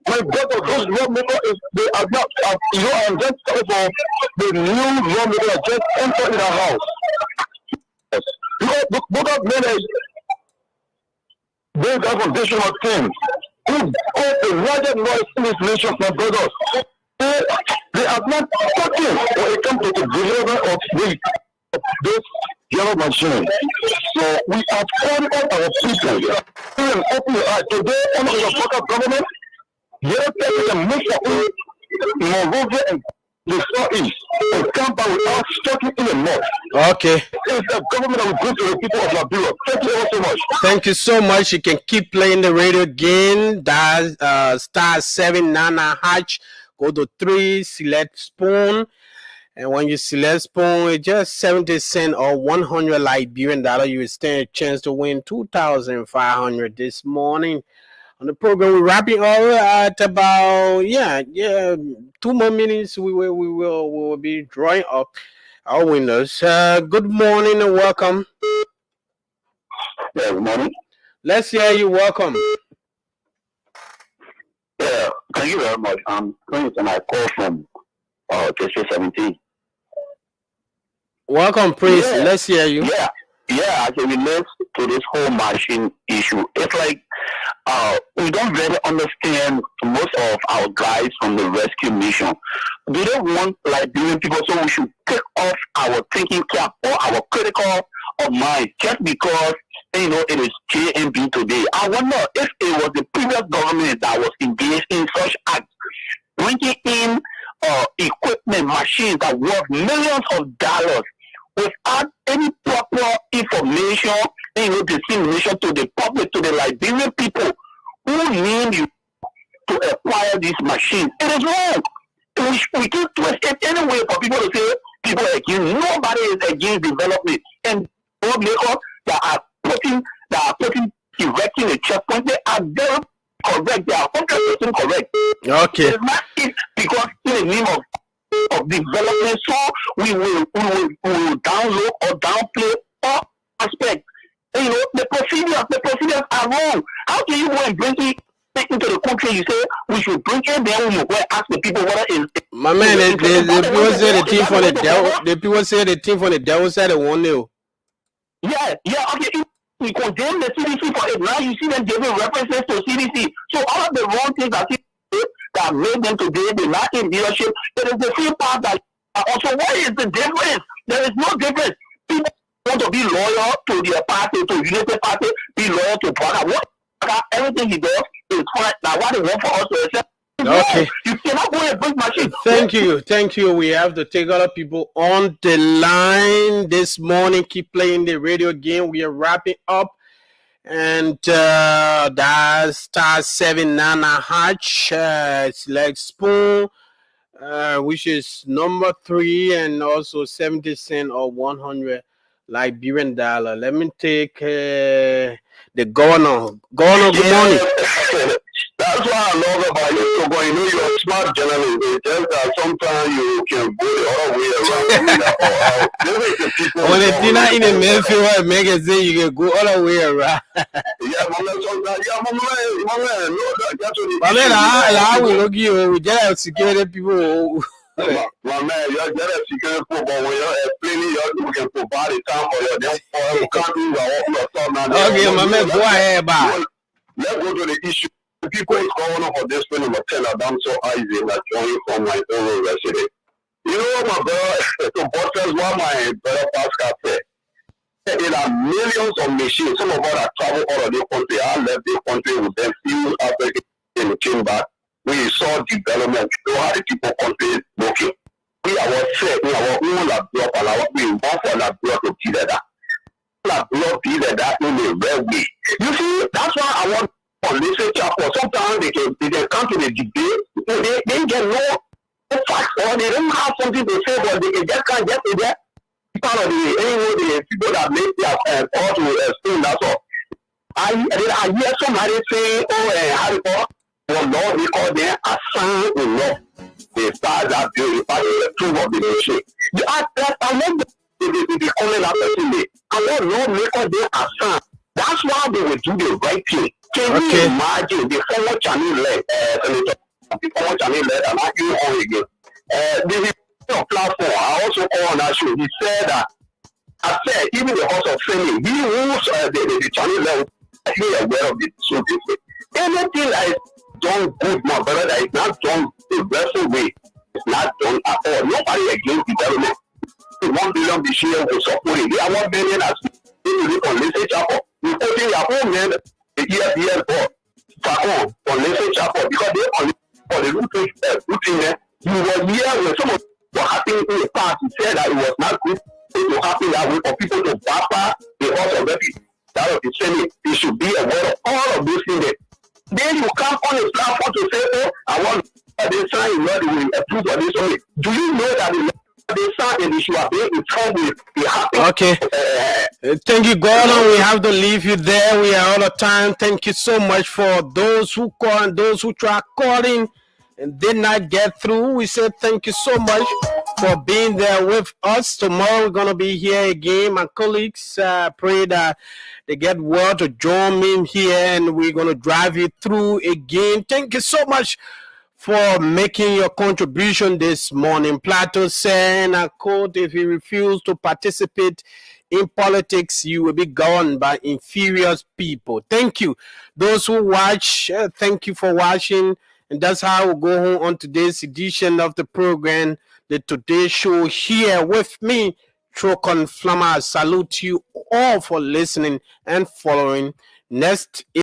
My brother, those lawmakers, they are not, I'm just talking for the new lawmakers that just entered in the house. Yes. Because both men, those are foundational things who hold a larger noise in this nation, my brothers. They are not talking when it comes to the development of this yellow machine. So we are calling on our people. Open your eyes. Today, under the federal government, they're taking a move for Monrovia and the southeast and come back without talking in the north. Okay. It's the government that will go to the people of Liberia. Thank you all so much. Thank you so much. You can keep playing the radio again. That's *799#. Go to 3, select spoon. And when you select spoon, it's just 70 cents or 100 Liberian dollar. You will stand a chance to win 2,500 this morning. On the program, we're wrapping up at about 2 more minutes. We will be drawing up our winners. Good morning and welcome. Yeah, good morning. Let's hear you. Welcome. Yeah, thank you very much. I'm going to my call from District 17. Welcome, Prince. Yeah. Let's hear you. Yeah, as it relates to this whole machine issue, it's like we don't really understand most of our guys from the rescue mission. They don't want Liberian people, so we should take off our thinking cap or our critical of mind just because it is JMB today. I wonder if it was the previous government that was engaged in such acts, bringing in equipment, machines that worth millions of dollars without any proper information, dissemination to the public, to the Liberian people who need you to acquire these machines. It is wrong. We can't twist it anyway for people to say people are against. Nobody is against development. And lawmakers that are erecting a checkpoint, they are very correct. They are 100% correct. Okay. It's not because in the name of development, so we will download or downplay all aspects. The procedures are wrong. How can you go and bring it into the country? You say we should bring it, then we will go and ask the people whether it's. My man, the people say the team from the devil. The people say the team from the devil side they won you. Yeah, okay. We condemn the CDC for it. Now you see them giving references to CDC. So all of the wrong things that made them today, they're not in leadership. It is the same part that also, what is the difference? There is no difference. People want to be loyal to their party, to Unity Party, be loyal to Praga. Everything he does is fine. Now what they want for us to accept. Okay. You cannot go and bring machine. Thank you. We have to take other people on the line this morning. Keep playing the radio game. We are wrapping up. And that's *799#. Select spoon, which is number 3, and also 70 cents or 100 Liberian dollar. Let me take the governor. Governor, good morning. That's what I love about you, Togo. You're a smart journalist. It's just that sometimes you can go the other way around. When it's not in the Mayfield magazine, you can go all the way around. Yeah, I will look you. We just have security people. My man, you're just a security people, but when you're explaining, you can provide the time for your countries are all. Okay, my man, go ahead, bye. Let's go to the issue. The people is going up for this film number 10. I'm so easy that joining from my own resident. You know, my brother, to buttress what my brother Pascal said. There are millions of machines. Some of us that travel out of the country. I left the country with them few African in the chamber. We saw development. You know how the people country working. We are set in our own block and our we want for that block to be that. That block be that in the real way. You see, that's why I want to listen chapel. Sometimes they can come to the debate, they get no facts or they don't have something to say, but they just can't get to that. Part of the people that make their thought to explain, that's all. I hear somebody say, Harry Potter, well, Lord, we call them a son in law. They start that beautify the truth of the nation. I love the comment that person made. I love Lord, we call them a son. That's why they will do the right thing. Can you imagine the former Chinese led, the former Chinese led, I'm not even on again. The platform, I also call on that show. He said that, I said, even the house of training, he rules the Chinese level. Actually aware of it. So anything that is done good, my brother, that is not done the best way, it's not done at all. Nobody against development. 1 billion this year will support it. They are 1 billion as you live on Listen Chapel. You put in your own man the year for Listen Chapel because they only for the routine there. You were here when some of what happened in the past. He said that it was not good to happen that way for people to bypass the house of refuge. That of the Senate, it should be aware of all of those things. Then you come on the platform to say, oh, I want the sign in order to approve of this only. Do you know that the sign and the issue are being informed with the happy? Okay. Thank you, Gordon. We have to leave you there. We are out of time. Thank you so much for those who call and those who try calling and did not get through. We said thank you so much for being there with us. Tomorrow we're going to be here again. My colleagues pray that they get well to join me here and we're going to drive you through again. Thank you so much for making your contribution this morning. Plato said, and I quote, if you refuse to participate in politics, you will be governed by inferior people. Thank you. Those who watch, thank you for watching. And that's how we'll go home on today's edition of the program, the Today Show, here with me, Trokon Flammer. I salute you all for listening and following. Next